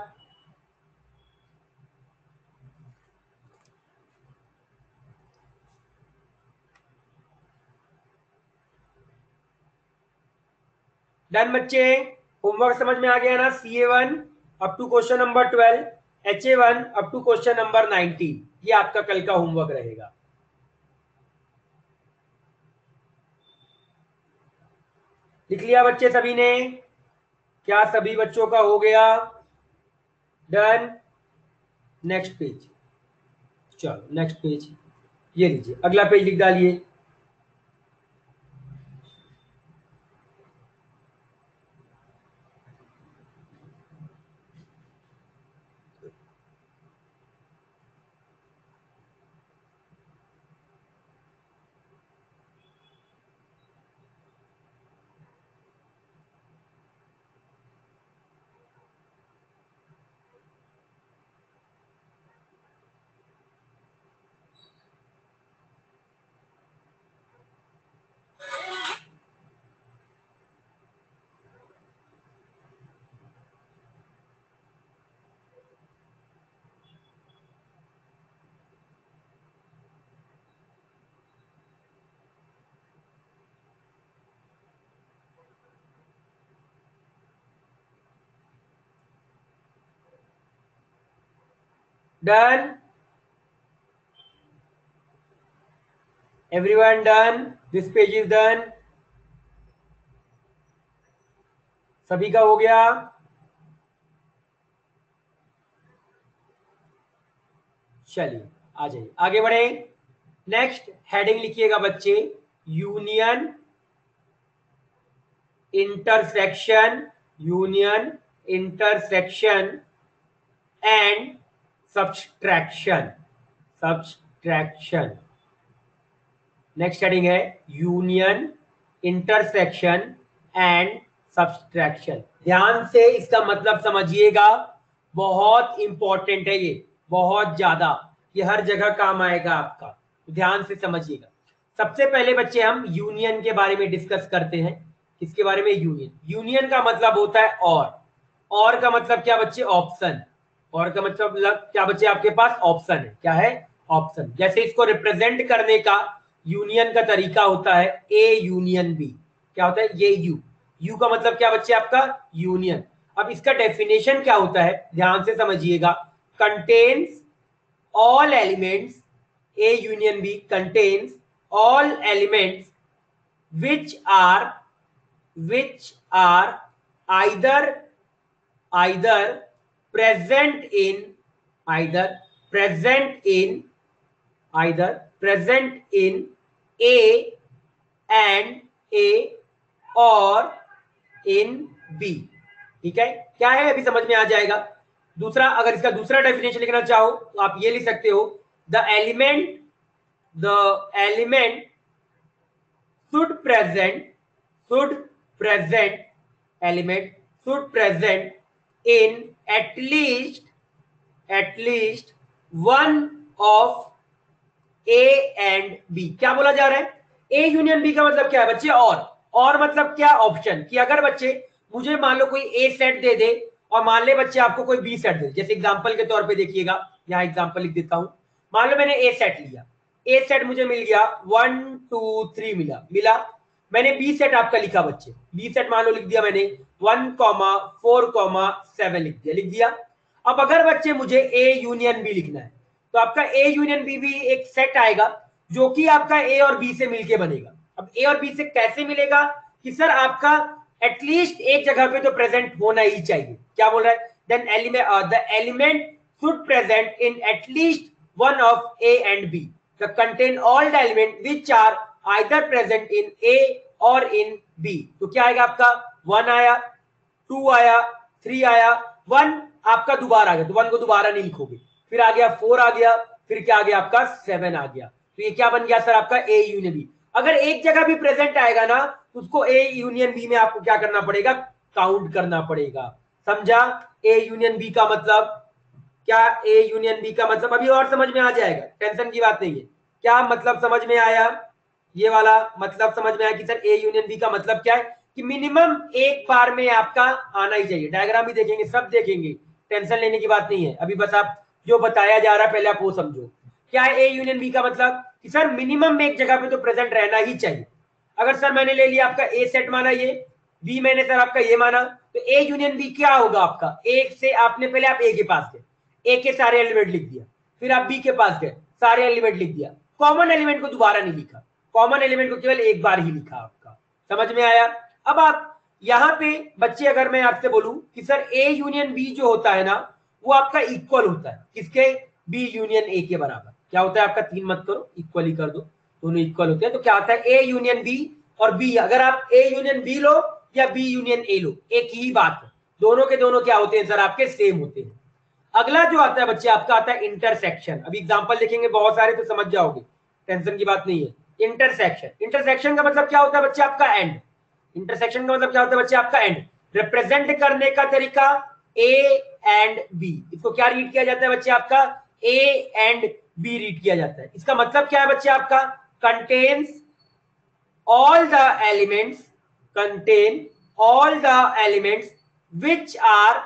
डन बच्चे, होमवर्क समझ में आ गया ना? CA1 up to question number 12, HA1 up to question number 19, ये आपका कल का होमवर्क रहेगा। लिख लिया बच्चे सभी ने? क्या सभी बच्चों का हो गया? डन। नेक्स्ट पेज, चलो नेक्स्ट पेज, ये लीजिए अगला पेज लिख डालिए। Done, everyone done? This page is done. सभी का हो गया? चलिए आ जाइए, आगे बढ़े। नेक्स्ट हेडिंग लिखिएगा बच्चे, union, intersection, union, intersection and subtraction. Subtraction. Next heading है यूनियन, इंटरसेक्शन एंड सब्सट्रैक्शन। ध्यान से इसका मतलब समझिएगा, बहुत इंपॉर्टेंट है ये, बहुत ज्यादा, ये हर जगह काम आएगा आपका, ध्यान से समझिएगा। सबसे पहले बच्चे हम यूनियन के बारे में डिस्कस करते हैं। किसके बारे में? यूनियन। यूनियन का मतलब होता है और का मतलब क्या बच्चे? ऑप्शन। और का मतलब क्या बच्चे? आपके पास ऑप्शन है। क्या है? ऑप्शन। जैसे इसको रिप्रेजेंट करने का यूनियन का तरीका होता है ए यूनियन बी। क्या होता है? ये यू का मतलब क्या बच्चे? आपका यूनियन। अब इसका डेफिनेशन क्या होता है, ध्यान से समझिएगा। Contains all elements, A union B contains all elements which are either present in either present in A and A और in B। ठीक है, क्या है अभी समझ में आ जाएगा। दूसरा, अगर इसका दूसरा डेफिनेशन लिखना चाहो तो आप ये लिख सकते हो, the element should present element should present in at least one of A and B। क्या बोला जा रहा है? A यूनियन B का मतलब क्या है बच्चे? और मतलब क्या? ऑप्शन। कि अगर बच्चे मुझे मान लो कोई A सेट दे दे और मान ले बच्चे आपको कोई B सेट दे, जैसे एग्जांपल के तौर पे देखिएगा, यहाँ एग्जांपल लिख देता हूं। मान लो मैंने A सेट लिया, A सेट मुझे मिल गया 1 2 3 मिला। मैंने B सेट आपका लिखा बच्चे, B सेट मान लो लिख दिया मैंने 1 4 7 लिख दिया। अब अगर बच्चे मुझे A यूनियन B लिखना है तो आपका A यूनियन B भी एक सेट आएगा जो कि आपका A और B से मिलके बनेगा। अब A और B से कैसे मिलेगा? कि सर आपका एटलीस्ट एक जगह पे तो प्रेजेंट होना ही चाहिए। क्या बोल रहा है? Then the element should present in at least one of A and B। The contain all the element which are either present in A और इन B। तो क्या आएगा आपका? 1 आया, 2 आया, 3 आया, 1 आपका दोबारा आ गया, तो 1 को दोबारा नहीं लिखोगे। फिर आ गया 4 आ गया, फिर क्या आ गया आपका? 7 आ गया। तो ये क्या बन गया सर आपका? A union B। अगर एक जगह भी प्रेजेंट आएगा ना तो उसको A यूनियन B में आपको क्या करना पड़ेगा? काउंट करना पड़ेगा। समझा? A यूनियन B का मतलब क्या? A यूनियन B का मतलब अभी और समझ में आ जाएगा, टेंशन की बात नहीं है। क्या मतलब समझ में आया? ये वाला मतलब समझ में आया कि सर A यूनियन B का मतलब क्या है? कि मिनिमम एक बार में आपका आना ही चाहिए। डायग्राम भी देखेंगे, सब देखेंगे, टेंशन लेने की बात नहीं है। अभी बस आप जो बताया जा रहा है पहले आप वो समझो। क्या है A यूनियन B का मतलब? कि सर मिनिमम में एक जगह पे तो प्रेजेंट रहना ही चाहिए। अगर सर मैंने ले लिया आपका A सेट माना, ये B मैंने सर आपका ये माना, तो A यूनियन B क्या होगा आपका? एक से आपने पहले आप A के पास गए, A के सारे एलिमेंट लिख दिया, फिर आप B के पास गए, सारे एलिमेंट लिख दिया, कॉमन एलिमेंट को दोबारा नहीं लिखा, कॉमन एलिमेंट को केवल एक बार ही लिखा आपका। समझ में आया? अब आप यहाँ पे बच्चे अगर मैं आपसे बोलूं कि सर A यूनियन B जो होता है ना वो आपका इक्वल होता है किसके? B यूनियन A के बराबर। क्या होता है आपका? 3 मत करो, इक्वल ही कर दो, दोनों इक्वल होते हैं। तो क्या होता है? A यूनियन B और B, अगर आप A यूनियन B लो या B यूनियन A लो, एक ही बात है, दोनों के दोनों क्या होते हैं सर आपके? सेम होते हैं। अगला जो आता है बच्चे आपका आता है इंटरसेक्शन। अभी एग्जांपल देखेंगे बहुत सारे तो समझ जाओगे, टेंशन की बात नहीं है। इंटरसेक्शन का मतलब क्या होता है बच्चे? आपका एंड। इंटरसेक्शन का मतलब क्या होता है बच्चे? आपका एंड। रिप्रेजेंट करने का तरीका A एंड B, इसको क्या रीड किया जाता है बच्चे? आपका A एंड B रीड किया जाता है। इसका मतलब क्या है बच्चे? आपका contains all the elements contain all the elements which are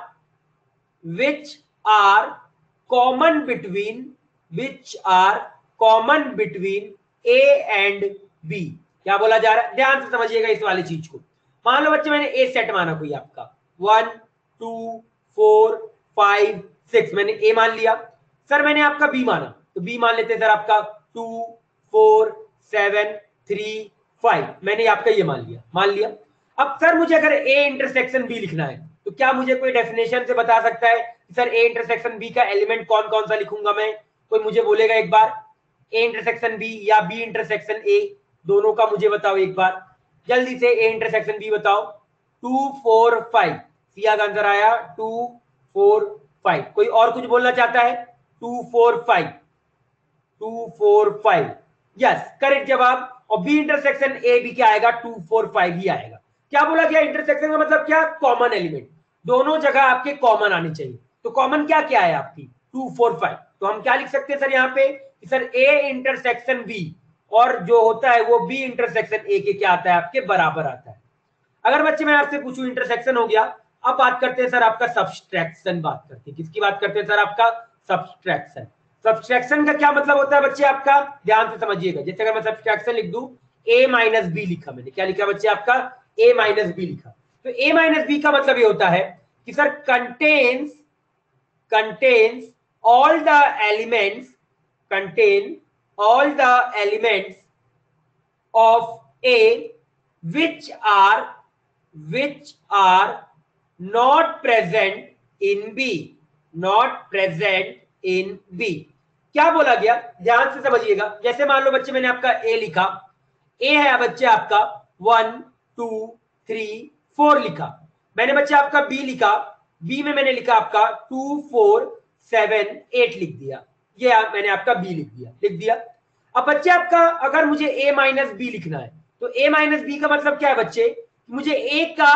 common between A and B। क्या बोला जा रहा है? ध्यान से समझिएगा इस वाली चीज को। मान लो बच्चे मैंने A सेट माना कोई आपका 1 2 4 5 6, मैंने A मान लिया। सर मैंने आपका B माना तो B मान लेते हैं सर आपका 2 4 7 3 5, मैंने आपका ये मान लिया। अब सर मुझे अगर A इंटरसेक्शन B लिखना है तो क्या मुझे कोई डेफिनेशन से बता सकता है कि सर A इंटरसेक्शन B का एलिमेंट कौन कौन सा लिखूंगा मैं? कोई मुझे बोलेगा एक बार? A इंटरसेक्शन B या B इंटरसेक्शन A, दोनों का मुझे बताओ एक बार जल्दी से। A इंटरसेक्शन B बताओ। 2 4 5, सिया का आंसर आया 2 4 5। कोई और कुछ बोलना चाहता है? 2 4 5, 2 4 5, यस करेक्ट जवाब। और बी इंटरसेक्शन ए भी क्या आएगा? 2 4 5 ही आएगा। क्या बोला गया? इंटरसेक्शन का मतलब क्या? कॉमन एलिमेंट, दोनों जगह आपके कॉमन आने चाहिए। तो कॉमन क्या क्या है आपकी? 2 4 5। तो हम क्या लिख सकते हैं सर यहाँ पे? सर ए इंटरसेक्शन बी और जो होता है वो बी इंटरसेक्शन ए के क्या आता है, आपके बराबर आता है। अगर बच्चे मैं आपसे पूछूं इंटरसेक्शन हो गया, अब बात करते हैं सर आपका सब्सट्रैक्शन, बात करते हैं किसकी बात करते हैं सर, आपका सब्सट्रैक्शन। सब्सट्रैक्शन का क्या मतलब होता है बच्चे आपका, ध्यान से समझिएगा। जैसे अगर मैं सब्सट्रैक्शन लिख दूं, a माइनस बी लिखा, मैंने क्या लिखा बच्चे आपका, a माइनस बी लिखा, तो a माइनस बी का मतलब ये होता है कि sir contains all the elements, contain all the elements of a which are not present in b, not present in b। क्या बोला गया, ध्यान से समझिएगा। जैसे मान लो बच्चे मैंने आपका a लिखा, a है बच्चे आपका 1 2 3 4 लिखा, मैंने बच्चे आपका b लिखा, b में मैंने लिखा आपका 2 4 7 8 लिख दिया, ये मैंने आपका b लिख दिया। अब बच्चे आपका अगर मुझे a माइनस बी लिखना है, तो a माइनस बी का मतलब क्या है बच्चे, मुझे a का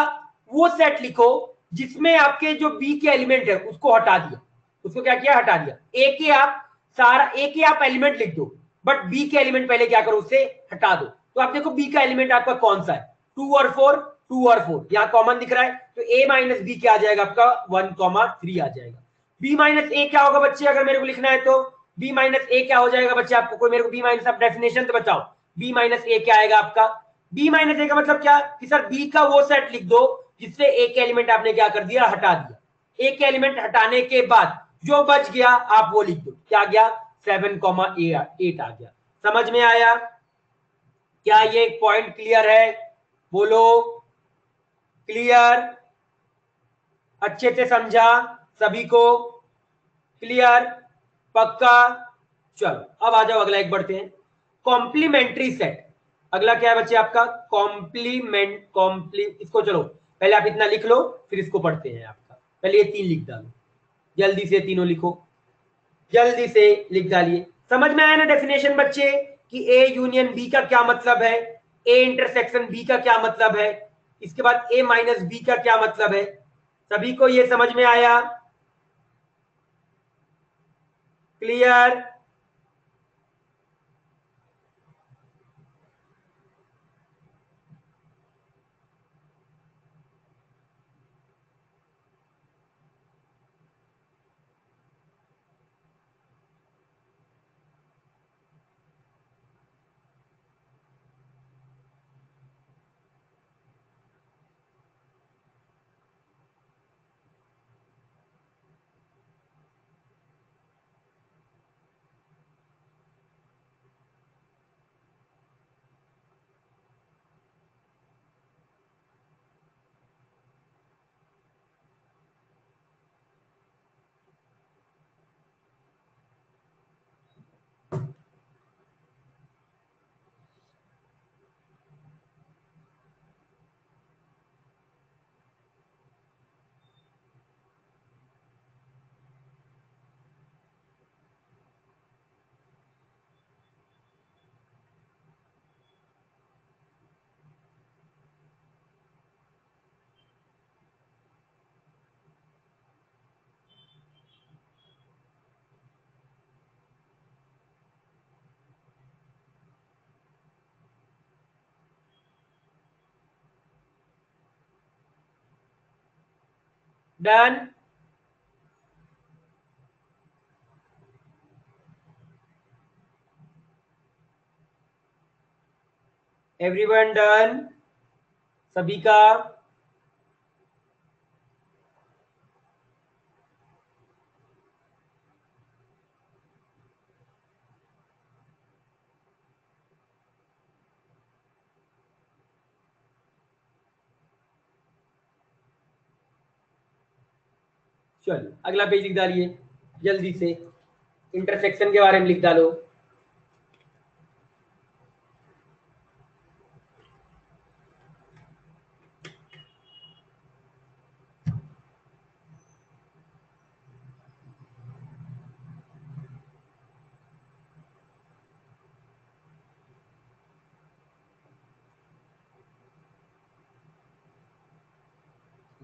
वो सेट लिखो जिसमें आपके जो b के एलिमेंट है उसको हटा दिया, उसको क्या किया, हटा दिया। a के आप सारा a के आप एलिमेंट लिख दो, बट b के एलिमेंट पहले क्या करो, उससे हटा दो। तो आप देखो b का एलिमेंट आपका कौन सा है, 2 और 4, 2 और 4 यहाँ कॉमन दिख रहा है, तो a माइनस बी क्या आ जाएगा आपका 1,3 आ जाएगा। b माइनस a क्या होगा बच्चे, अगर मेरे को लिखना है तो b माइनस ए क्या हो जाएगा बच्चे, आपको कोई मेरे को b माइनस, आप डेफिनेशन तो बताओ, b माइनस ए क्या आएगा आपका, b माइनस ए का मतलब क्या कि सर b का वो सेट लिख दो जिससे a के एलिमेंट आपने क्या कर दिया, हटा दिया। a के एलिमेंट हटाने के बाद जो बच गया आप वो लिख दो, क्या गया 7,8 आ गया। समझ में आया, क्या ये एक पॉइंट क्लियर है, बोलो क्लियर, अच्छे से समझा सभी को, क्लियर, पक्का। चलो अब आ जाओ, अगला एक बढ़ते हैं, कॉम्प्लीमेंट्री सेट। अगला क्या है बच्चे आपका, इसको चलो पहले आप इतना लिख लो, फिर इसको पढ़ते हैं। आपका पहले ये 3 लिख डालो, जल्दी से तीनों लिखो, जल्दी से लिख डालिए। समझ में आया ना डेफिनेशन बच्चे, कि ए यूनियन बी का क्या मतलब है, ए इंटरसेक्शन बी का क्या मतलब है, इसके बाद ए माइनस बी का क्या मतलब है, सभी को ये समझ में आया, क्लियर। डन, एवरीवन डन, सभी का। चलो अगला पेज लिख डालिए जल्दी से, इंटरसेक्शन के बारे में लिख डालो।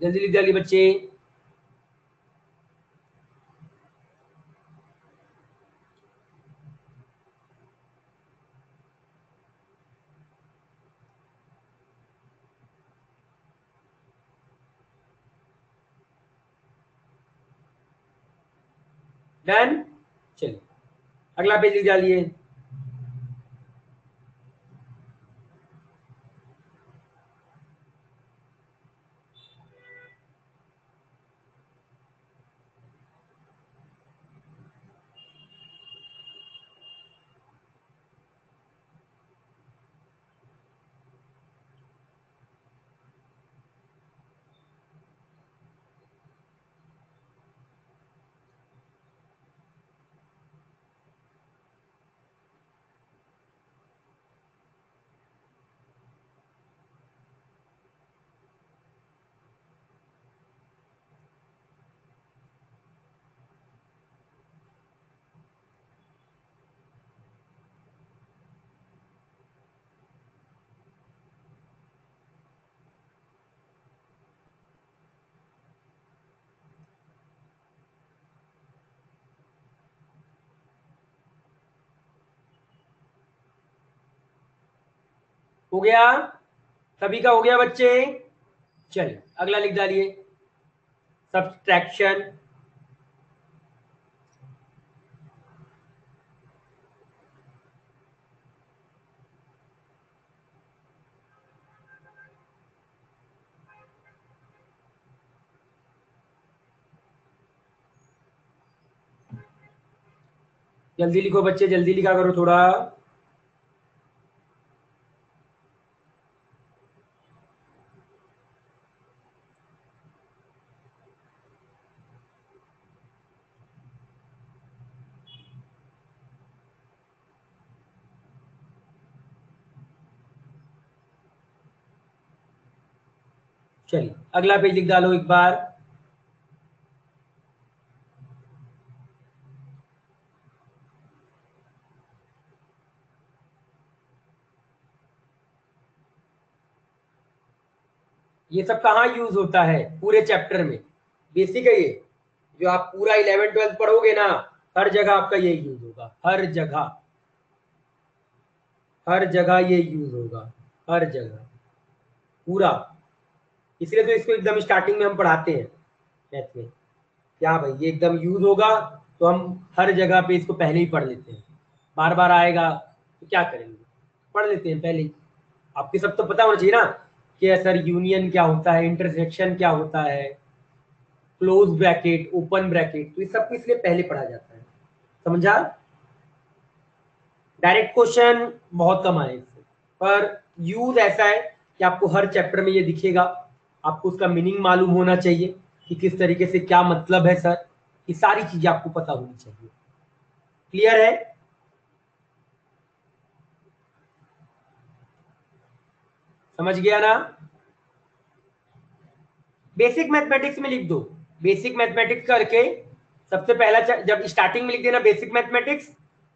जल्दी लिख डालिए बच्चे। डन। चलिए अगला पेज लिख डालिए। हो गया, सभी का हो गया बच्चे। चलिए अगला लिख डालिए, सब्सट्रैक्शन। जल्दी लिखो बच्चे, जल्दी लिखा करो थोड़ा। चलिए अगला पेज लिख डालो एक बार। ये सब कहाँ यूज होता है पूरे चैप्टर में? बेसिक है ये, जो आप पूरा 11th 12th पढ़ोगे ना, हर जगह आपका ये यूज होगा, हर जगह, हर जगह ये यूज होगा, हर जगह पूरा। इसलिए तो इसको एकदम स्टार्टिंग में हम पढ़ाते हैं मैथ में, क्या भाई ये एकदम यूज होगा, तो हम हर जगह पे इसको पहले ही पढ़ लेते हैं। बार बार आएगा तो क्या करेंगे, पढ़ लेते हैं पहले ही। आपके सब तो पता होना चाहिए ना कि सर यूनियन क्या होता है, इंटरसेक्शन क्या होता है, क्लोज ब्रैकेट, ओपन ब्रैकेट, तो ये सब इसलिए पहले पढ़ा जाता है। समझा? डायरेक्ट क्वेश्चन बहुत कम आए इससे, पर यूज ऐसा है कि आपको हर चैप्टर में ये दिखेगा। आपको उसका मीनिंग मालूम होना चाहिए कि किस तरीके से क्या मतलब है सर, ये सारी चीजें आपको पता होनी चाहिए। क्लियर है? समझ गया ना? बेसिक मैथमेटिक्स में लिख दो, बेसिक मैथमेटिक्स करके सबसे पहला जब स्टार्टिंग में लिख देना बेसिक मैथमेटिक्स,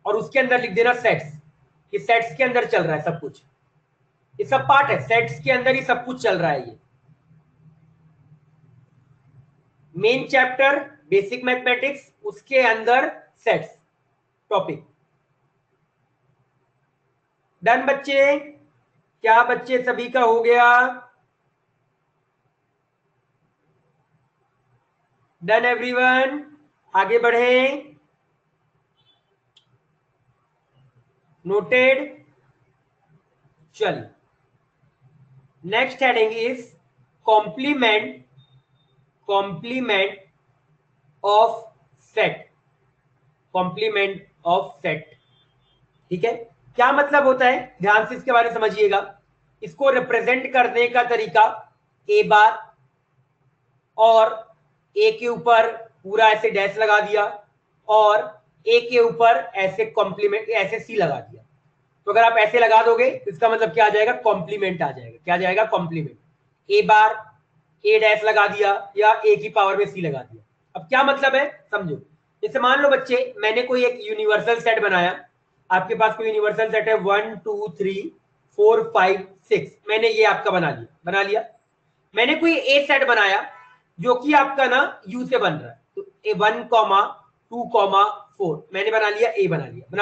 और उसके अंदर लिख देना सेट्स। ये सेट्स के अंदर चल रहा है सब कुछ, ये सब पार्ट है, सेट्स के अंदर ही सब कुछ चल रहा है। ये मेन चैप्टर बेसिक मैथमेटिक्स, उसके अंदर सेट्स टॉपिक। डन बच्चे? क्या बच्चे सभी का हो गया? Done everyone? आगे बढ़े? नोटेड? चलिए next heading is complement, complement of set, complement of set. ठीक है, क्या मतलब होता है, ध्यान से इसके बारे में समझिएगा। इसको रिप्रेजेंट करने का तरीका, ए बार और ए के ऊपर पूरा ऐसे डैश लगा दिया, और ए के ऊपर ऐसे कॉम्प्लीमेंट, ऐसे सी लगा दिया। तो अगर आप ऐसे लगा दोगे तो इसका मतलब क्या आ जाएगा, कॉम्प्लीमेंट आ जाएगा। क्या आ जाएगा? कॉम्प्लीमेंट। ए बार ए डैश लगा दिया या ए की पावर में सी लगा दिया। अब क्या मतलब है समझो। जैसे मान लो बच्चे, मैंने कोई एक यूनिवर्सल सेट बनाया, आपके पास कोई यूनिवर्सल सेट है 1 2 3 4 5 6, मैंने ये आपका बना लिया। मैंने कोई ए सेट बनाया जो कि आपका ना यू से बन रहा है, तो ए 1 2 4 मैंने बना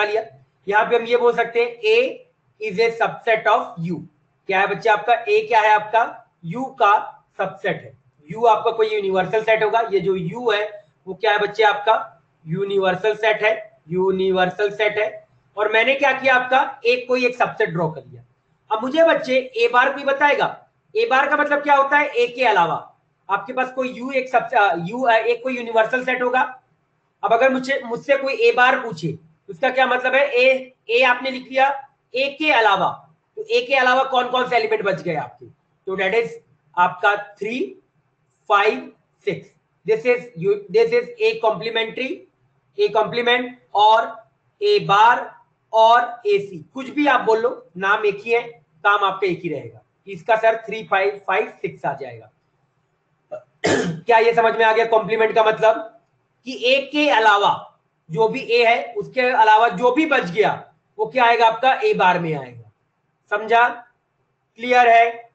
लिया। यहां पे हम ये बोल सकते हैं A is a subset of U. क्या है बच्चे आपका ए? क्या है आपका? यू का सबसेट है। यू आपका कोई यूनिवर्सल सेट होगा, ये जो यू है वो क्या है बच्चे आपका? यूनिवर्सल सेट है, यूनिवर्सल सेट है। और मैंने क्या किया, आपका एक कोई एक सबसेट ड्रॉ कर लिया। अब मुझे बच्चे ए बार कोई बताएगा, ए बार का मतलब क्या होता है, ए के अलावा आपके पास कोई यू एक सब यू एक कोई यूनिवर्सल सेट होगा। अब अगर मुझे मुझसे कोई ए बार पूछे तो उसका क्या मतलब है, ए आपने लिख लिया, ए के अलावा, तो ए के अलावा कौन कौन से एलिमेंट बच गए आपके, तो दैट इज आपका 3 5 6। This is A complementary, A complement और ए बार और ए सी, कुछ भी आप बोल लो, नाम एक ही है, काम आपका एक ही रहेगा। इसका सर 3 5 5 6 आ जाएगा। क्या ये समझ में आ गया कॉम्प्लीमेंट का मतलब, कि ए के अलावा जो भी ए है उसके अलावा जो भी बच गया वो क्या आएगा, आपका ए बार में आएगा। समझा, क्लियर है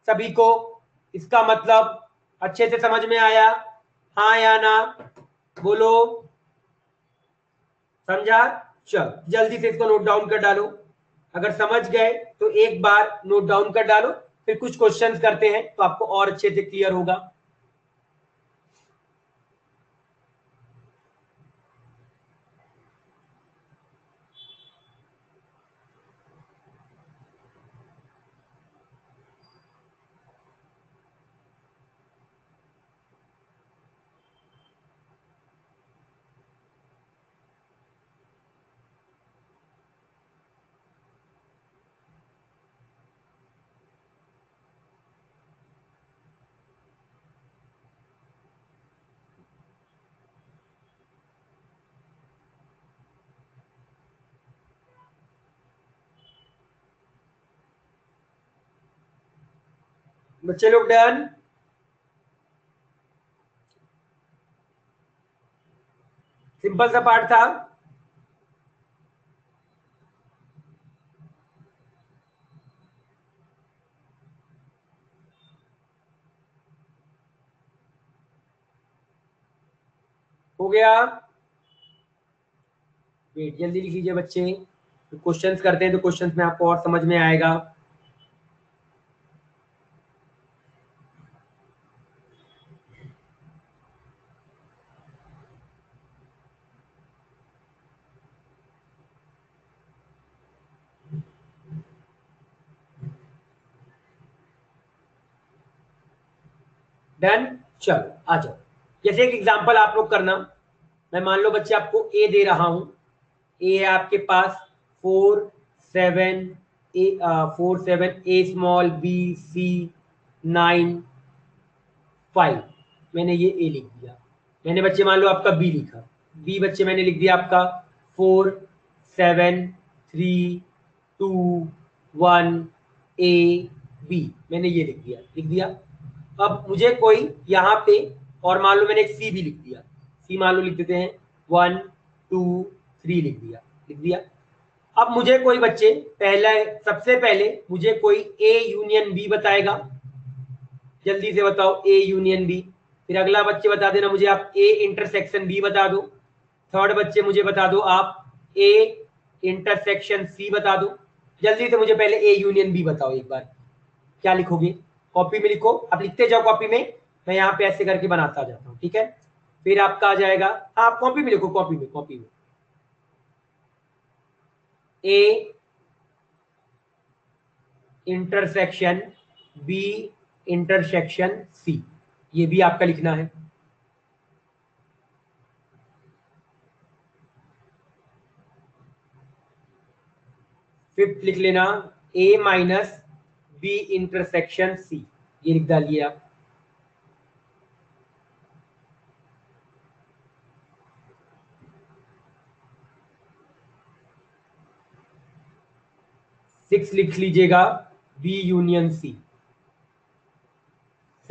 सभी को, इसका मतलब अच्छे से समझ में आया, हाँ या ना बोलो, समझा। चलो जल्दी से इसको नोट डाउन कर डालो, अगर समझ गए तो एक बार नोट डाउन कर डालो, फिर कुछ क्वेश्चंस करते हैं तो आपको और अच्छे से क्लियर होगा। बच्चे लोग डन, सिंपल सा पार्ट था। हो गया, वेट जल्दी लिख लीजिए बच्चे, तो क्वेश्चंस करते हैं तो क्वेश्चंस में आपको और समझ में आएगा। डन, चलो आ जाओ। जैसे एक एग्जांपल आप लोग करना, मैं मान लो बच्चे आपको ए दे रहा हूं, ए है आपके पास 4 7 ए 4 7 ए स्मॉल बी सी 9 5, मैंने ये ए लिख दिया। मैंने बच्चे मान लो आपका बी लिखा, बी बच्चे मैंने लिख दिया आपका 4 7 3 2 1 ए बी, मैंने ये लिख दिया। अब मुझे कोई यहाँ पे, और मान लो मैंने एक सी भी लिख दिया, सी मान लो लिख देते हैं 1 2 3 लिख दिया। अब मुझे कोई बच्चे पहले, सबसे पहले मुझे कोई ए यूनियन बी बताएगा, जल्दी से बताओ ए यूनियन बी। फिर अगला बच्चे बता देना मुझे आप ए इंटरसेक्शन बी बता दो। थर्ड बच्चे मुझे बता दो आप ए इंटरसेक्शन सी बता दो। जल्दी से मुझे पहले ए यूनियन बी बताओ एक बार, क्या लिखोगे, कॉपी में लिखो, आप लिखते जाओ कॉपी में, मैं यहाँ पे ऐसे करके बनाता जाता हूँ, ठीक है। फिर आपका आ जाएगा, आप कॉपी में लिखो, कॉपी में A intersection B intersection C, ये भी आपका लिखना है। फिफ्थ लिख लेना A minus B intersection C, ये लिख डालिए आप। सिक्स लिख लीजिएगा बी यूनियन सी।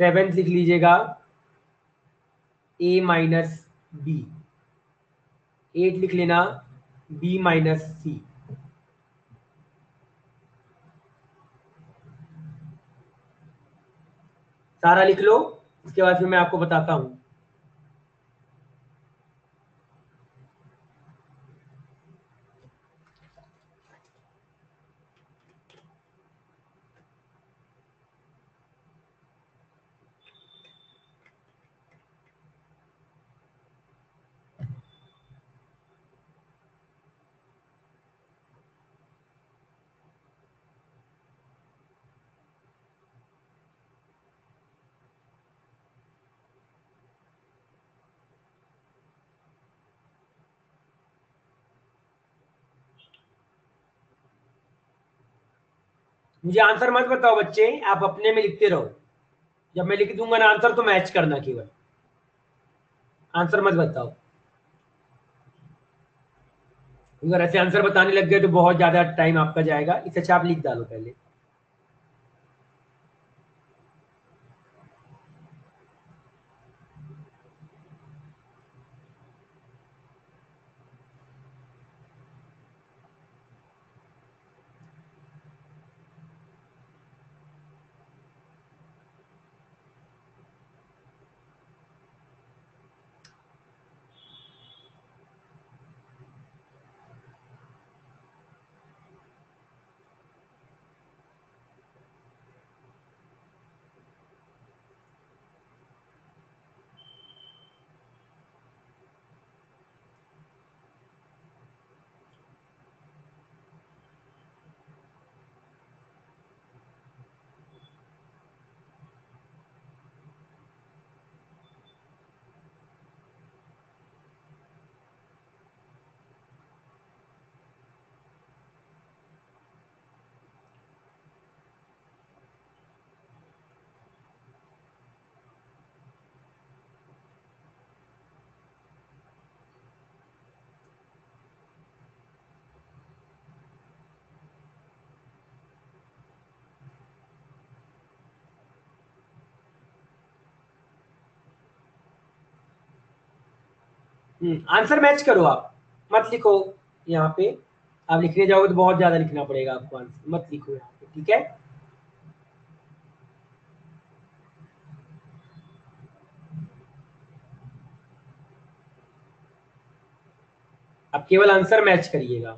सेवेंथ लिख लीजिएगा ए माइनस बी। एट लिख लेना बी माइनस सी। सारा लिख लो, उसके बाद फिर मैं आपको बताता हूं। मुझे आंसर मत बताओ बच्चे, आप अपने में लिखते रहो। जब मैं लिख दूंगा ना आंसर तो मैच करना केवल, आंसर मत बताओ। अगर ऐसे आंसर बताने लग गए तो बहुत ज्यादा टाइम आपका जाएगा, इससे अच्छा आप लिख डालो पहले। आंसर मैच करो आप, मत लिखो यहाँ पे। आप लिखने जाओगे तो बहुत ज्यादा लिखना पड़ेगा आपको, आंसर मत लिखो यहाँ पे, ठीक है। आप केवल आंसर मैच करिएगा।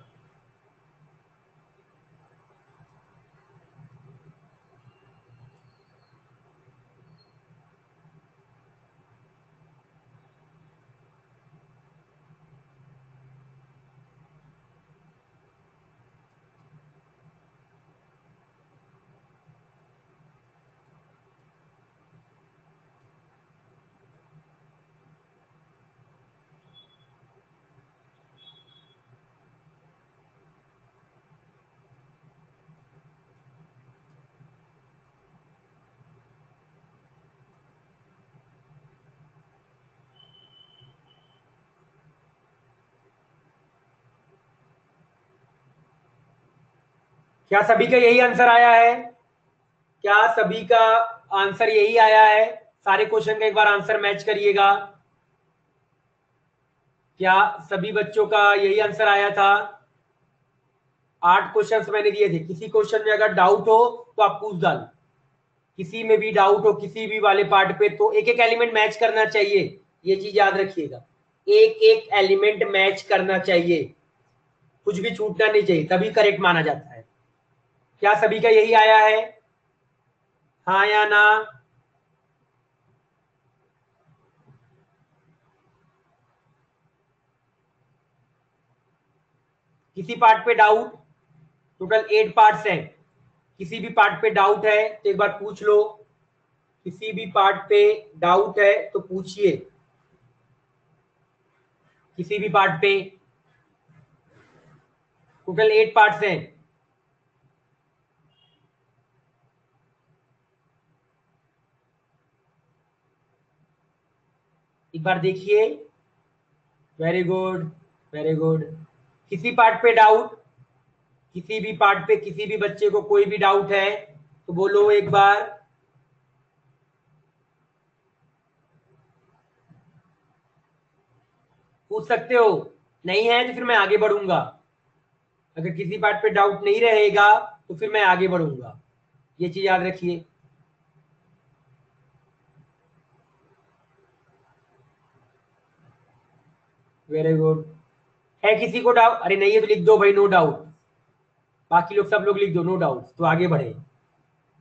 क्या सभी का यही आंसर आया है? क्या सभी का आंसर यही आया है? सारे क्वेश्चन का एक बार आंसर मैच करिएगा। क्या सभी बच्चों का यही आंसर आया था? 8 क्वेश्चंस मैंने दिए थे, किसी क्वेश्चन में अगर डाउट हो तो आप पूछ डालो। किसी में भी डाउट हो किसी भी वाले पार्ट पे तो एक एक एलिमेंट मैच करना चाहिए, ये चीज याद रखिएगा। एक एक एलिमेंट मैच करना चाहिए, कुछ भी छूटना नहीं चाहिए, तभी करेक्ट माना जाता है। क्या सभी का यही आया है? हाँ या ना? किसी पार्ट पे डाउट? टोटल 8 पार्ट्स हैं, किसी भी पार्ट पे डाउट है तो एक बार पूछ लो। किसी भी पार्ट पे डाउट है तो पूछिए, किसी भी पार्ट पे। टोटल 8 पार्ट्स हैं। एक बार देखिए। Very good, very good. किसी पार्ट पे डाउट, किसी भी पार्ट पे किसी भी बच्चे को कोई भी डाउट है तो बोलो एक बार। पूछ सकते हो, नहीं है तो फिर मैं आगे बढ़ूंगा। अगर किसी पार्ट पे डाउट नहीं रहेगा तो फिर मैं आगे बढ़ूंगा, ये चीज याद रखिए। Very good. है किसी को डाउट? अरे नहीं है तो लिख दो भाई, नो डाउट। बाकी लोग सब लोग लिख दो नो डाउट, तो आगे बढ़े,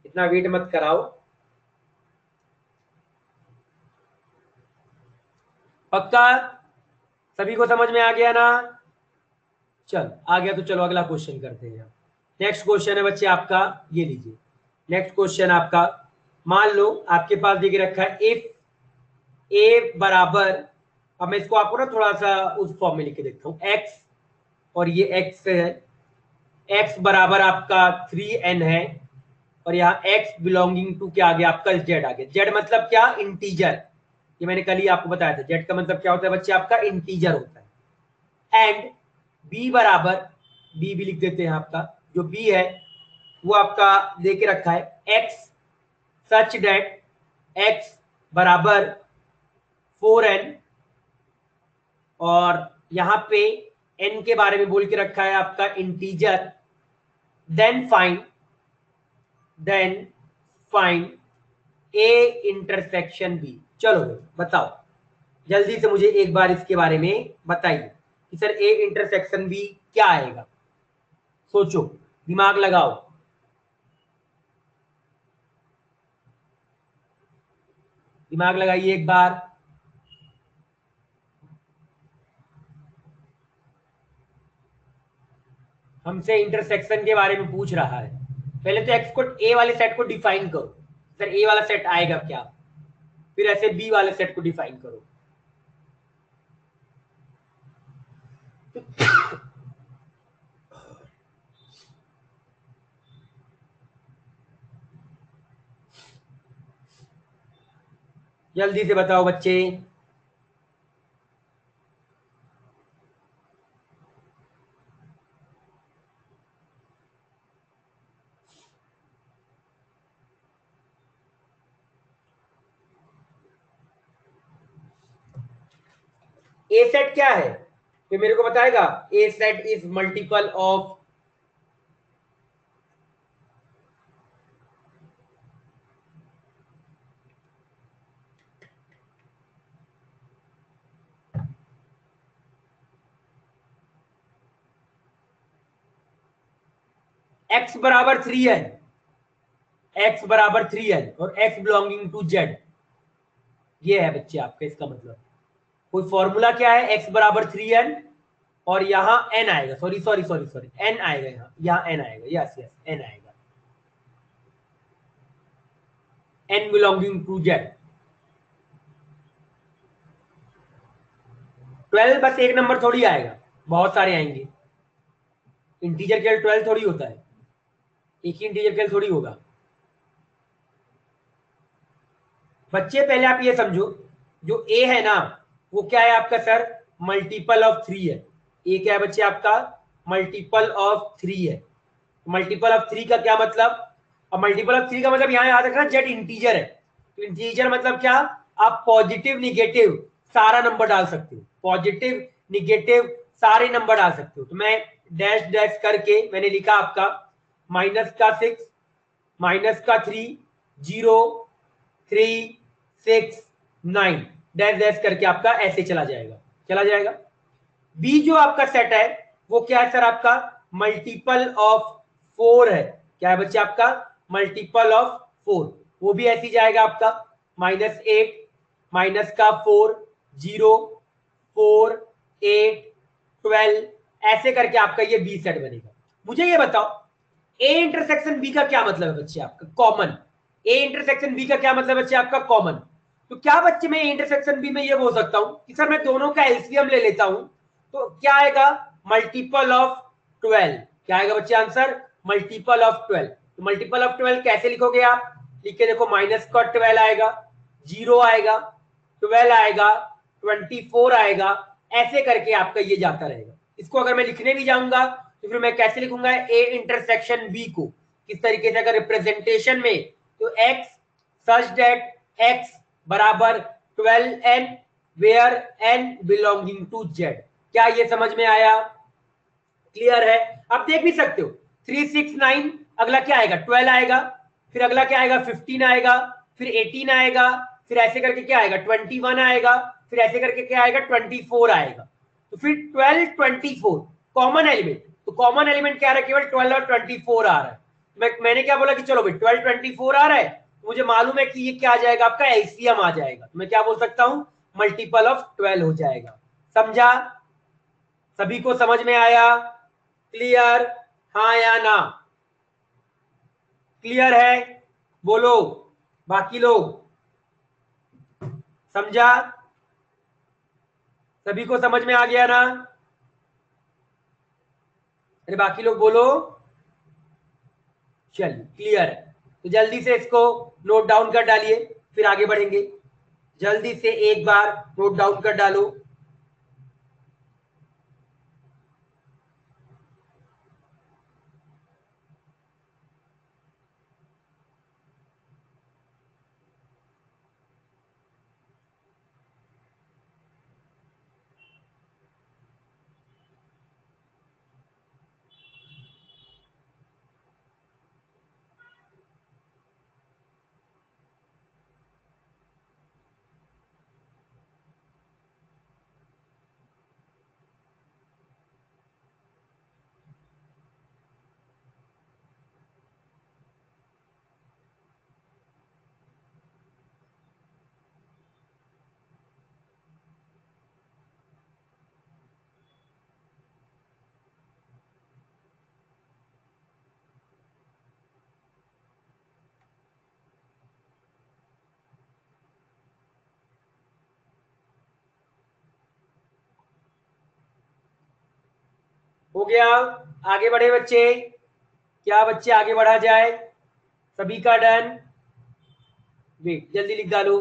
इतना वेट मत कराओ। पक्का? सभी को समझ में आ गया ना? चल आ गया तो चलो अगला क्वेश्चन करते हैं। नेक्स्ट क्वेश्चन है बच्चे आपका, ये लीजिए। नेक्स्ट क्वेश्चन आपका, मान लो आपके पास दिख रखा है इफ ए बराबर, अब मैं इसको आपको ना थोड़ा सा उस फॉर्म में लिख के देखता हूं। एक्स, और ये एक्स है, एक्स बराबर आपका 3n है, और यहाँ x बिलोंगिंग टू क्या आ गया आपका, z आ गया। z मतलब क्या, इंटीजर। ये मैंने कल ही आपको बताया था, z का मतलब क्या होता है बच्चे, आपका इंटीजर होता है। एंड b बराबर, b भी लिख देते हैं आपका, जो b है वो आपका दे के रखा है x सच डेट x बराबर 4n, और यहां पे n के बारे में बोल के रखा है आपका integer. Then find A intersection B. चलो बताओ जल्दी से, मुझे एक बार इसके बारे में बताइए कि सर ए इंटरसेक्शन बी क्या आएगा। सोचो, दिमाग लगाओ। दिमाग लगाइए एक बार। हमसे इंटरसेक्शन के बारे में पूछ रहा है। पहले तो एक्स को, ए वाले सेट को डिफाइन करो, सर ए वाला सेट आएगा क्या, फिर ऐसे बी वाले सेट को डिफाइन करो। जल्दी से बताओ बच्चे। ए सेट क्या है, तो मेरे को बताएगा। A set is multiple of x बराबर 3n, x बराबर 3n और x बिलोंगिंग टू z। ये है बच्चे आपका इसका मतलब। कोई फॉर्मूला क्या है, x बराबर 3n और यहाँ n आएगा, sorry sorry sorry sorry n आएगा, यहाँ n आएगा, यस यस n आएगा, n बिलोंगिंग टू z। 12 बस एक नंबर थोड़ी आएगा, बहुत सारे आएंगे। इंटीजर केवल 12 थोड़ी होता है, एक ही इंटीजर केवल थोड़ी होगा। बच्चे पहले आप ये समझो, जो ए है ना वो क्या है आपका सर, मल्टीपल ऑफ 3 है। ए क्या है बच्चे आपका, मल्टीपल ऑफ 3 है। मल्टीपल ऑफ 3 का क्या मतलब, अब मल्टीपल ऑफ 3 का मतलब यहाँ याद रखना जेड इंटीजर है। तो इंटीजर मतलब क्या, आप पॉजिटिव निगेटिव सारा नंबर डाल सकते हो, पॉजिटिव निगेटिव सारे नंबर डाल सकते हो। तो मैं डैश डैश करके मैंने लिखा आपका -6 -3 0 3 6 9 डैश डैश करके आपका ऐसे चला जाएगा, चला जाएगा। बी जो आपका सेट है वो क्या है सर, आपका मल्टीपल ऑफ 4 है। क्या है बच्चे आपका, मल्टीपल ऑफ 4। वो भी ऐसी जाएगा आपका -8 -4 0 4 8 12 ऐसे करके आपका ये बी सेट बनेगा। मुझे ये बताओ ए इंटरसेक्शन बी का क्या मतलब है बच्चे आपका, कॉमन। ए इंटरसेक्शन बी का क्या मतलब बच्चे आपका, कॉमन। तो क्या बच्चे मैं इंटरसेक्शन बी में ये बोल सकता हूं कि सर मैं दोनों का एलसीएम ले लेता हूं, तो क्या आएगा, मल्टीपल ऑफ 12। क्या आएगा बच्चे आंसर, मल्टीपल ऑफ 12। तो मल्टीपल ऑफ 12 कैसे लिखोगे आप, लिख के देखो, माइनस का 12 आएगा, 0 आएगा, 12 आएगा, 24 आएगा, ऐसे करके आपका ये जाता रहेगा। इसको अगर मैं लिखने भी जाऊंगा तो फिर मैं कैसे लिखूंगा ए इंटरसेक्शन बी को, किस तरीके से, अगर रिप्रेजेंटेशन में तो x सच दैट x बराबर 12n where n belonging to z। क्या ये समझ में आया, क्लियर है। आप देख भी सकते हो 369, अगला क्या आएगा 12 आएगा, फिर अगला क्या आएगा 15 आएगा, फिर 18 आएगा, फिर ऐसे करके क्या आएगा 21 आएगा, फिर ऐसे करके क्या आएगा 24 आएगा। तो फिर 12 24 कॉमन एलिमेंट, तो कॉमन एलिमेंट क्या आ रहा है, केवल 12 और 24 आ रहा है। मैंने क्या बोला कि चलो भाई 12 24 आ रहा है, तो मुझे मालूम है कि ये क्या आ जाएगा आपका एलसीएम आ जाएगा। तो मैं क्या बोल सकता हूं, मल्टीपल ऑफ 12 हो जाएगा। समझा, सभी को समझ में आया, क्लियर, हाँ या ना, क्लियर है, बोलो बाकी लोग, समझा, सभी को समझ में आ गया ना, अरे बाकी लोग बोलो, चलिए क्लियर है। तो जल्दी से इसको नोट डाउन कर डालिए, फिर आगे बढ़ेंगे। जल्दी से एक बार नोट डाउन कर डालो। हो गया, आगे बढ़े बच्चे। क्या बच्चे आगे बढ़ा जाए? सभी का डन? वेट, जल्दी लिख डालो।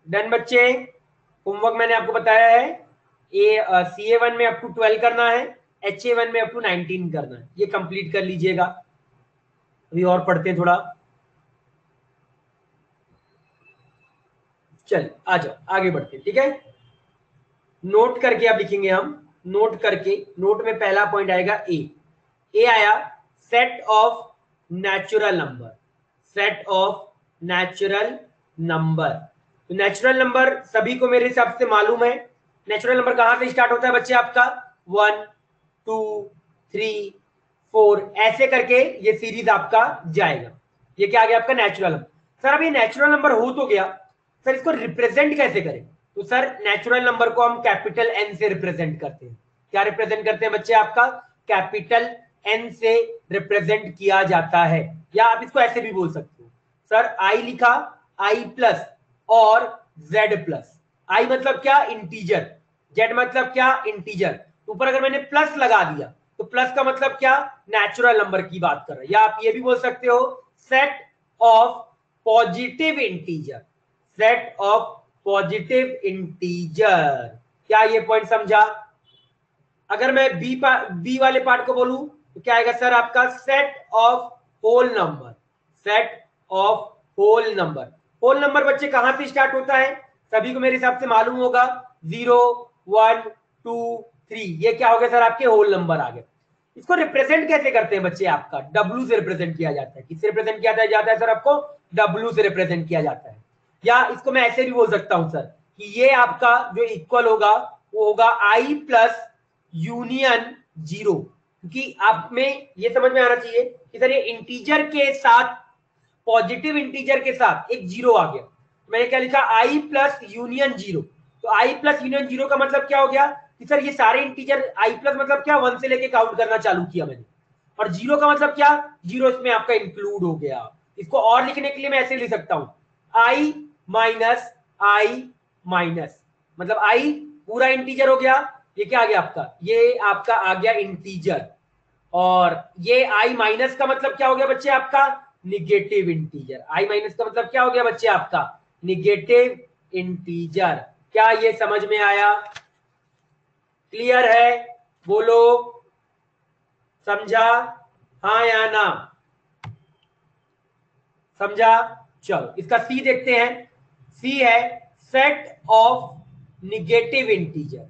डन बच्चे। होमवर्क मैंने आपको बताया है, CA1 में अप टू 12 करना है, HA1 में अप टू 19 करना है। ये कंप्लीट कर लीजिएगा। अभी और पढ़ते हैं थोड़ा। चल आ जाओ, आगे बढ़ते हैं, ठीक है। नोट करके अब लिखेंगे हम। नोट करके, नोट में पहला पॉइंट आएगा ए आया set of natural number. Set of natural number. तो नेचुरल नंबर सभी को मेरे हिसाब से मालूम है। नेचुरल नंबर कहां से स्टार्ट होता है बच्चे आपका? 1 2 3 4 ऐसे करके ये सीरीज आपका जाएगा। ये क्या आ गया आपका? Natural number. सर अब ये नेचुरल नंबर हो तो गया, सर इसको रिप्रेजेंट कैसे करें? तो सर नेचुरल नंबर को हम कैपिटल एन से रिप्रेजेंट करते हैं। क्या रिप्रेजेंट करते हैं बच्चे आपका? कैपिटल एन से रिप्रेजेंट किया जाता है। या आप इसको ऐसे भी बोल सकते हो, सर आई लिखा, आई प्लस और जेड प्लस। आई मतलब क्या? इंटीजर। जेड मतलब क्या? इंटीजर। ऊपर अगर मैंने प्लस लगा दिया तो प्लस का मतलब क्या? नेचुरल नंबर की बात कर रहे हैं। या आप ये भी बोल सकते हो set of positive integer. Set of positive integer. क्या ये पॉइंट समझा? अगर मैं बी वाले पार्ट को बोलूं तो क्या आएगा सर आपका? Set of whole number. Set of whole number. Whole number बच्चे कहां से स्टार्ट होता है? सभी को मेरे हिसाब से मालूम होगा, 0 1 2 3। ये क्या हो गया सर? आपके होल नंबर आ गए। इसको रिप्रेजेंट कैसे करते हैं बच्चे? आपका डब्ल्यू से रिप्रेजेंट किया जाता है। किससे रिप्रेजेंट किया जाता है सर? आपको डब्ल्यू से रिप्रेजेंट किया जाता है। या इसको मैं ऐसे भी बोल सकता हूं सर कि ये आपका जो इक्वल होगा वो होगा आई प्लस यूनियन 0। क्योंकि आप में ये समझ में आना चाहिए कि सर ये इंटीजर के साथ, पॉजिटिव इंटीजर के साथ एक 0 आ गया। मैंने क्या लिखा? आई प्लस यूनियन 0। तो आई प्लस यूनियन 0 का मतलब क्या हो गया कि सर ये सारे इंटीजर, आई प्लस मतलब क्या? 1 से लेके काउंट करना चालू किया मैंने। और 0 का मतलब क्या? 0 इसमें आपका इंक्लूड हो गया। इसको और लिखने के लिए मैं ऐसे लिख सकता हूं, आई माइनस, मतलब आई पूरा इंटीजर हो गया। ये क्या आ गया आपका? ये आपका आ गया इंटीजर। और ये आई माइनस का मतलब क्या हो गया बच्चे आपका? Negative integer. आई माइनस का मतलब क्या हो गया बच्चे आपका? Negative integer. क्या ये समझ में आया? क्लियर है? बोलो, समझा? हाँ या ना? समझा? चलो इसका सी देखते हैं। सी है set of negative integer.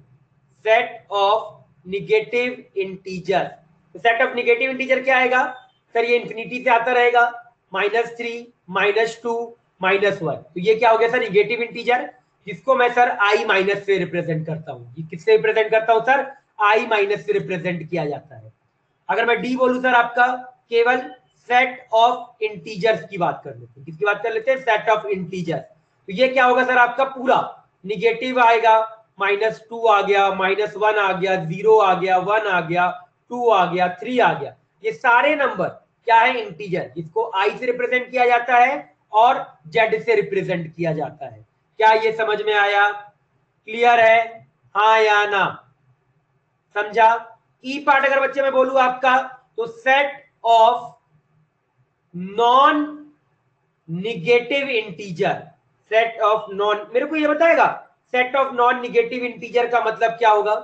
Set of negative integer. Set of negative integer क्या आएगा सर? ये इंफिनिटी से आता रहेगा, -3 -2 -1। तो ये क्या हो गया सर? निगेटिव इंटीजर, जिसको मैं सर आई माइनस से रिप्रेजेंट करता हूं। ये किससे रिप्रेजेंट करता हूं सर? आई माइनस से रिप्रेजेंट किया जाता है। अगर मैं डी बोलूं सर आपका, केवल सेट ऑफ इंटीजर्स की बात कर लेते हैं। किसकी बात कर लेते हैं? Set of integers. तो ये क्या होगा सर आपका? पूरा निगेटिव आएगा, -2 आ गया, -1 आ गया, 0 आ गया, 1 आ गया, 2 आ गया, 3 आ गया। ये सारे नंबर क्या है? इंटीजर, जिसको आई से रिप्रेजेंट किया जाता है और जेड से रिप्रेजेंट किया जाता है। क्या ये समझ में आया? क्लियर है? हाँ या ना? समझा? ई पार्ट अगर बच्चे मैं बोलूं आपका, तो set of non negative integer, set of non, मेरे को ये बताएगा set of non negative integer का मतलब क्या होगा?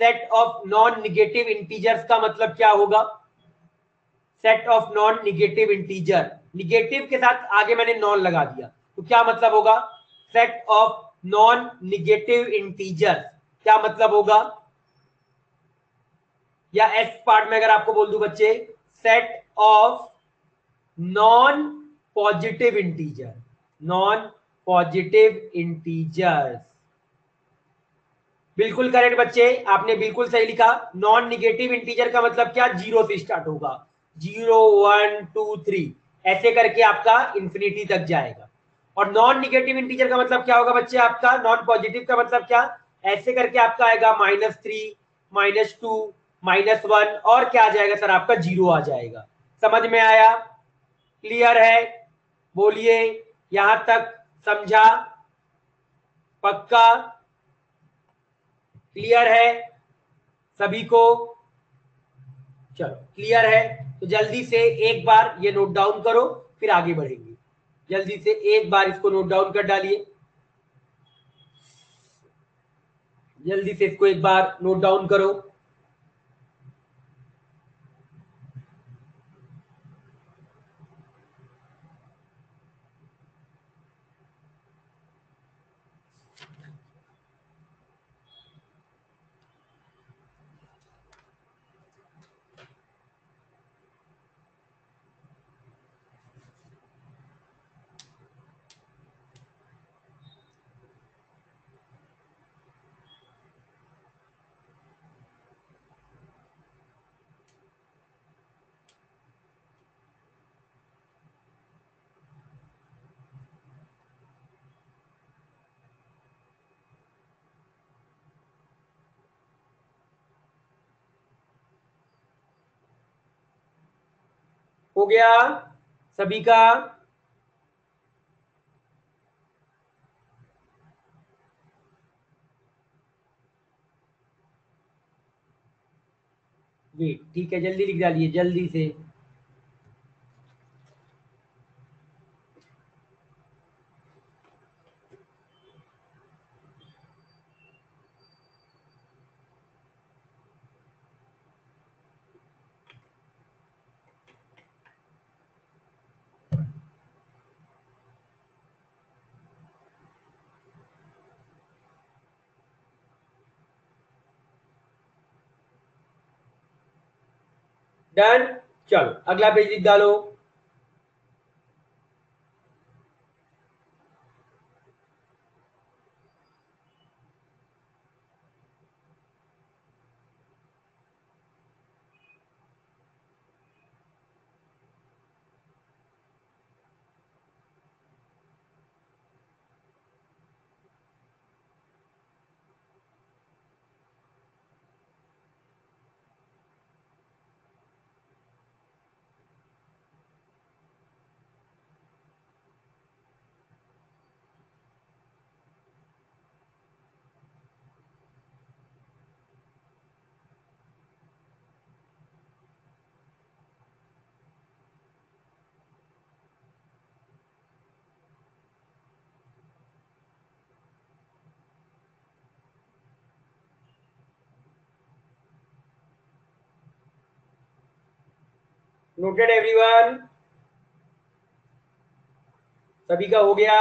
Set of non negative integers का मतलब क्या होगा? Set of non negative integer, negative के साथ आगे मैंने नॉन लगा दिया, तो क्या मतलब होगा? Set of non negative integer क्या मतलब होगा? या एस पार्ट में अगर आपको बोल दूं बच्चे, set of non positive integer, non positive integers. बिल्कुल करेक्ट बच्चे, आपने बिल्कुल सही लिखा। नॉन निगेटिव इंटीजर का मतलब क्या? जीरो से स्टार्ट होगा, 0 1 2 3 ऐसे करके आपका इंफिनिटी तक जाएगा। और नॉन निगेटिव इंटीजर का मतलब क्या होगा बच्चे आपका? नॉन पॉजिटिव का मतलब क्या? ऐसे करके आपका आएगा -3 -2 -1 और क्या आ जाएगा सर आपका? 0 आ जाएगा। समझ में आया? क्लियर है? बोलिए, यहां तक समझा? पक्का? क्लियर है सभी को? चलो क्लियर है, तो जल्दी से एक बार ये नोट डाउन करो, फिर आगे बढ़ेंगे। जल्दी से एक बार इसको नोट डाउन कर डालिए, जल्दी से इसको एक बार नोट डाउन करो। हो गया सभी का? वेट, ठीक है, जल्दी लिख डालिए जल्दी से। डन। चलो अगला पेज लिख डालो। Noted everyone? सभी का हो गया?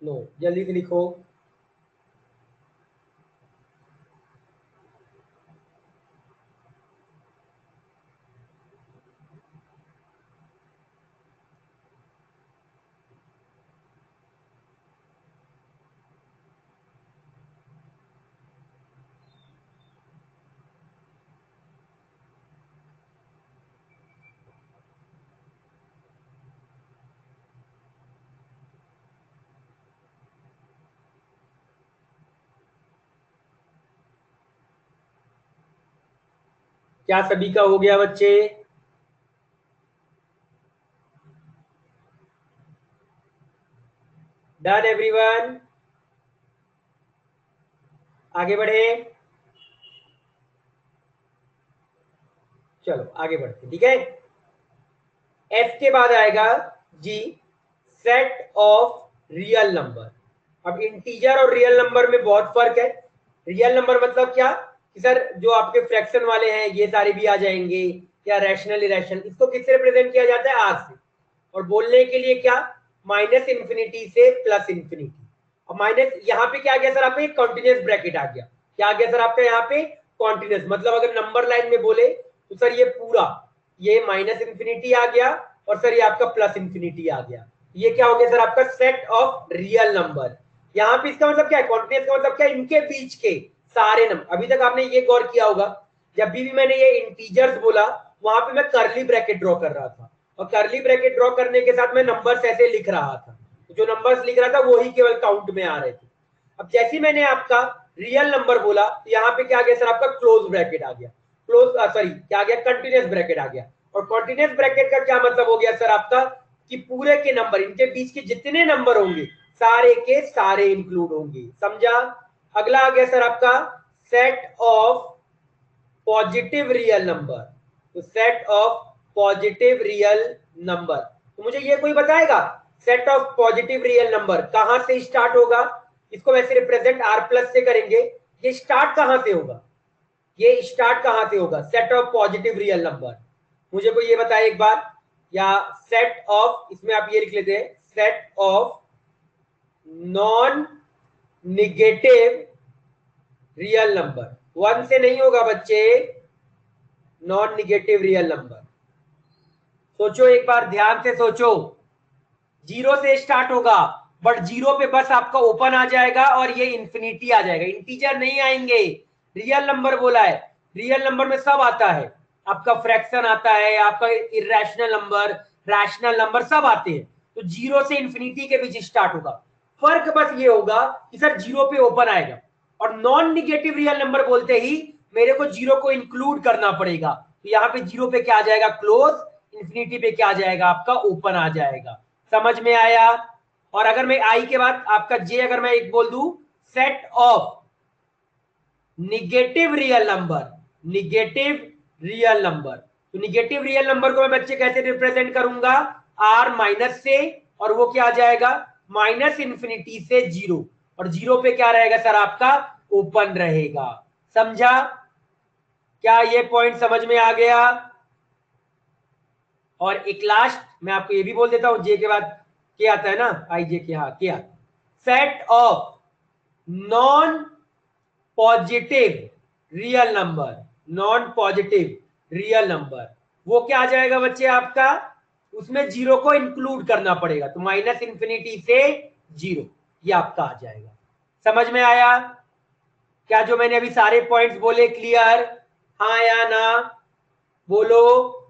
नो, जल्दी से लिखो। क्या सभी का हो गया बच्चे? डन एवरीवन, आगे बढ़े, चलो आगे बढ़ते, ठीक है। एफ के बाद आएगा जी सेट ऑफ रियल नंबर। अब इंटीजर और रियल नंबर में बहुत फर्क है। रियल नंबर मतलब क्या कि सर जो आपके फ्रैक्शन वाले हैं ये सारे भी आ जाएंगे, या रैशनल इरेशनल, इसको किससे रिप्रेजेंट किया जाता है, आर से। और बोलने के लिए क्या, माइनस इंफिनिटी से प्लस इंफिनिटी। और माइनस यहाँ पे क्या आ गया सर आपका, एक कॉन्टिन्यूस ब्रैकेट आ गया। क्या आ गया सर आपका यहाँ पे, कॉन्टिन्यूस, मतलब अगर नंबर लाइन में बोले तो सर ये पूरा ये माइनस इंफिनिटी आ गया और सर ये आपका प्लस इंफिनिटी आ गया। ये क्या हो गया सर आपका सेट ऑफ रियल नंबर। यहाँ पे इसका मतलब क्या है, कॉन्टिन्यूस का मतलब क्या है, इनके बीच के सारे नंबर। अभी तक आपने ये गौर किया होगा, जब भी मैंने ये इंटीजर्स बोला वहां पे मैं कर्ली ब्रैकेट ड्रॉ कर रहा था, और कर्ली ब्रैकेट ड्रॉ करने के साथ मैं नंबर्स ऐसे लिख रहा था, जो नंबर्स लिख रहा था वही केवल काउंट में आ रहे थे। अब जैसे मैंने आपका रियल नंबर बोला, यहाँ पे क्या आ गया सर आपका क्लोज ब्रैकेट आ गया, क्लोज सॉरी क्या आ गया, कंटिन्यूस ब्रैकेट आ गया। और कंटिन्यूस ब्रैकेट का क्या मतलब हो गया सर आपका, कि पूरे के नंबर, इनके बीच के जितने नंबर होंगे सारे के सारे इंक्लूड होंगे, समझा। अगला आ गया सर आपका set of positive real number. तो set of positive real number, तो मुझे ये कोई बताएगा set of positive real number कहां से स्टार्ट होगा। इसको वैसे रिप्रेजेंट आर प्लस से करेंगे, ये स्टार्ट कहां से होगा, ये स्टार्ट कहां से होगा, set of positive real number. मुझे कोई ये बताए एक बार, या सेट ऑफ, इसमें आप ये लिख लेते हैं set of non negative real number. One से नहीं होगा बच्चे, नॉन निगेटिव रियल नंबर। सोचो एक बार, ध्यान से सोचो, जीरो से स्टार्ट होगा, बट जीरो पे बस आपका ओपन आ जाएगा और ये इंफिनिटी आ जाएगा, इंटीजर नहीं आएंगे। रियल नंबर बोला है, रियल नंबर में सब आता है, आपका फ्रैक्शन आता है, आपका इरेशनल नंबर, रैशनल नंबर सब आते हैं। तो जीरो से इंफिनिटी के बीच स्टार्ट होगा। फर्क बस ये होगा कि सर जीरो पे ओपन आएगा, और नॉन निगेटिव रियल नंबर बोलते ही मेरे को जीरो को इंक्लूड करना पड़ेगा। तो यहाँ पे जीरो पे क्या आ जाएगा, क्लोज, इंफिनिटी पे क्या आ जाएगा, आपका ओपन आ जाएगा। समझ में आया। और अगर मैं आई के बाद आपका जे अगर मैं एक बोल दूं, set of negative real number, negative real number, तो निगेटिव रियल नंबर को मैं बच्चे कैसे रिप्रेजेंट करूंगा, आर माइनस से, और वो क्या आ जाएगा, माइनस इंफिनिटी से जीरो, और जीरो पे क्या रहेगा सर आपका, ओपन रहेगा। समझा, क्या ये पॉइंट समझ में आ गया। और एक लास्ट मैं आपको ये भी बोल देता हूं, जे के बाद क्या आता है ना, आई जे के, हाँ क्या, set of non positive real number, non positive real number, वो क्या आ जाएगा बच्चे आपका, उसमें जीरो को इंक्लूड करना पड़ेगा, तो माइनस इंफिनिटी से जीरो, ये आपका आ जाएगा। समझ में आया क्या, जो मैंने अभी सारे पॉइंट्स बोले क्लियर, हाँ या ना बोलो।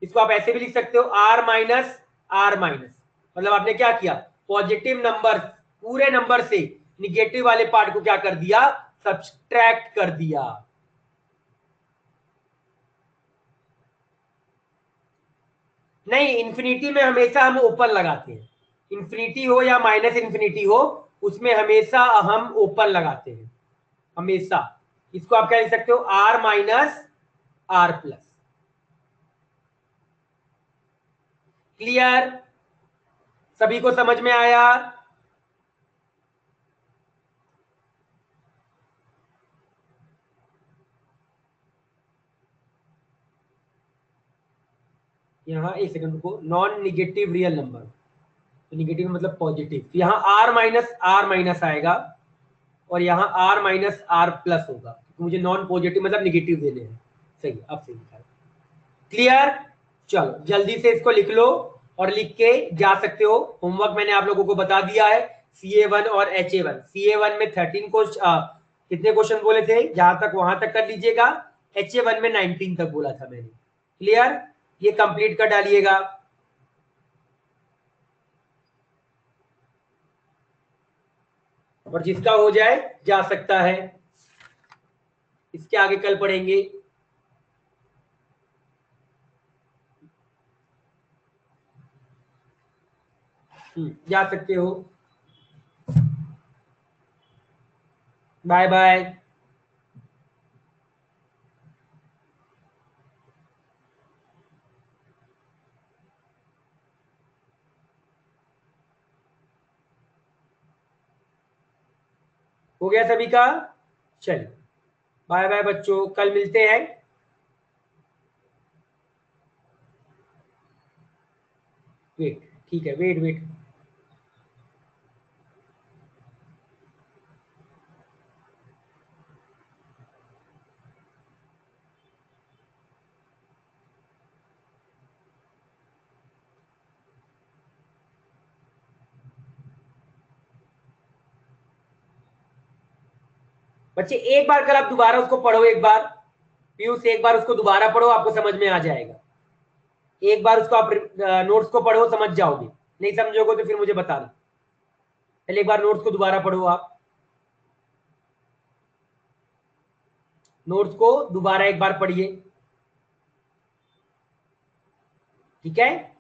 इसको आप ऐसे भी लिख सकते हो, आर माइनस आर माइनस, मतलब आपने क्या किया, पॉजिटिव नंबर पूरे नंबर से निगेटिव वाले पार्ट को क्या कर दिया, सब्सट्रैक्ट कर दिया। नहीं, इंफिनिटी में हमेशा हम ओपन लगाते हैं, इंफिनिटी हो या माइनस इंफिनिटी हो, उसमें हमेशा हम ओपन लगाते हैं, हमेशा। इसको आप क्या लिख सकते हो, R minus R plus. Clear, सभी को समझ में आया। यहाँ एक सेकंड को, नॉन निगेटिव रियल नंबर, तो निगेटिव मतलब पॉजिटिव, तो यहाँ आर माइनस आएगा, और यहाँ आर माइनस आर प्लस होगा, तो मुझे नॉन पॉजिटिव मतलब निगेटिव देने हैं। सही, अब सही लिखा है। क्लियर, चलो जल्दी से इसको लिख लो और लिख के जा सकते हो। होमवर्क मैंने आप लोगों को बता दिया है, CA1 और HA1। CA1 में 13 कितने क्वेश्चन बोले थे, जहां तक वहां तक कर लीजिएगा। HA1 में 19 तक बोला था मैंने। क्लियर, ये कंप्लीट कर डालिएगा। और जिसका हो जाए जा सकता है, इसके आगे कल पढ़ेंगे। जा सकते हो। Bye bye. हो गया सभी का? चलिए बाय बाय बच्चों, कल मिलते हैं। वेट, ठीक है, वेट वेट। बच्चे एक बार कल आप दोबारा उसको पढ़ो, एक बार पीयूष, एक बार उसको दोबारा पढ़ो, आपको समझ में आ जाएगा। एक बार उसको आप नोट्स को पढ़ो, समझ जाओगे। नहीं समझोगे तो फिर मुझे बता दो। पहले एक बार नोट्स को दोबारा पढ़ो आप, नोट्स को दोबारा एक बार पढ़िए, ठीक है।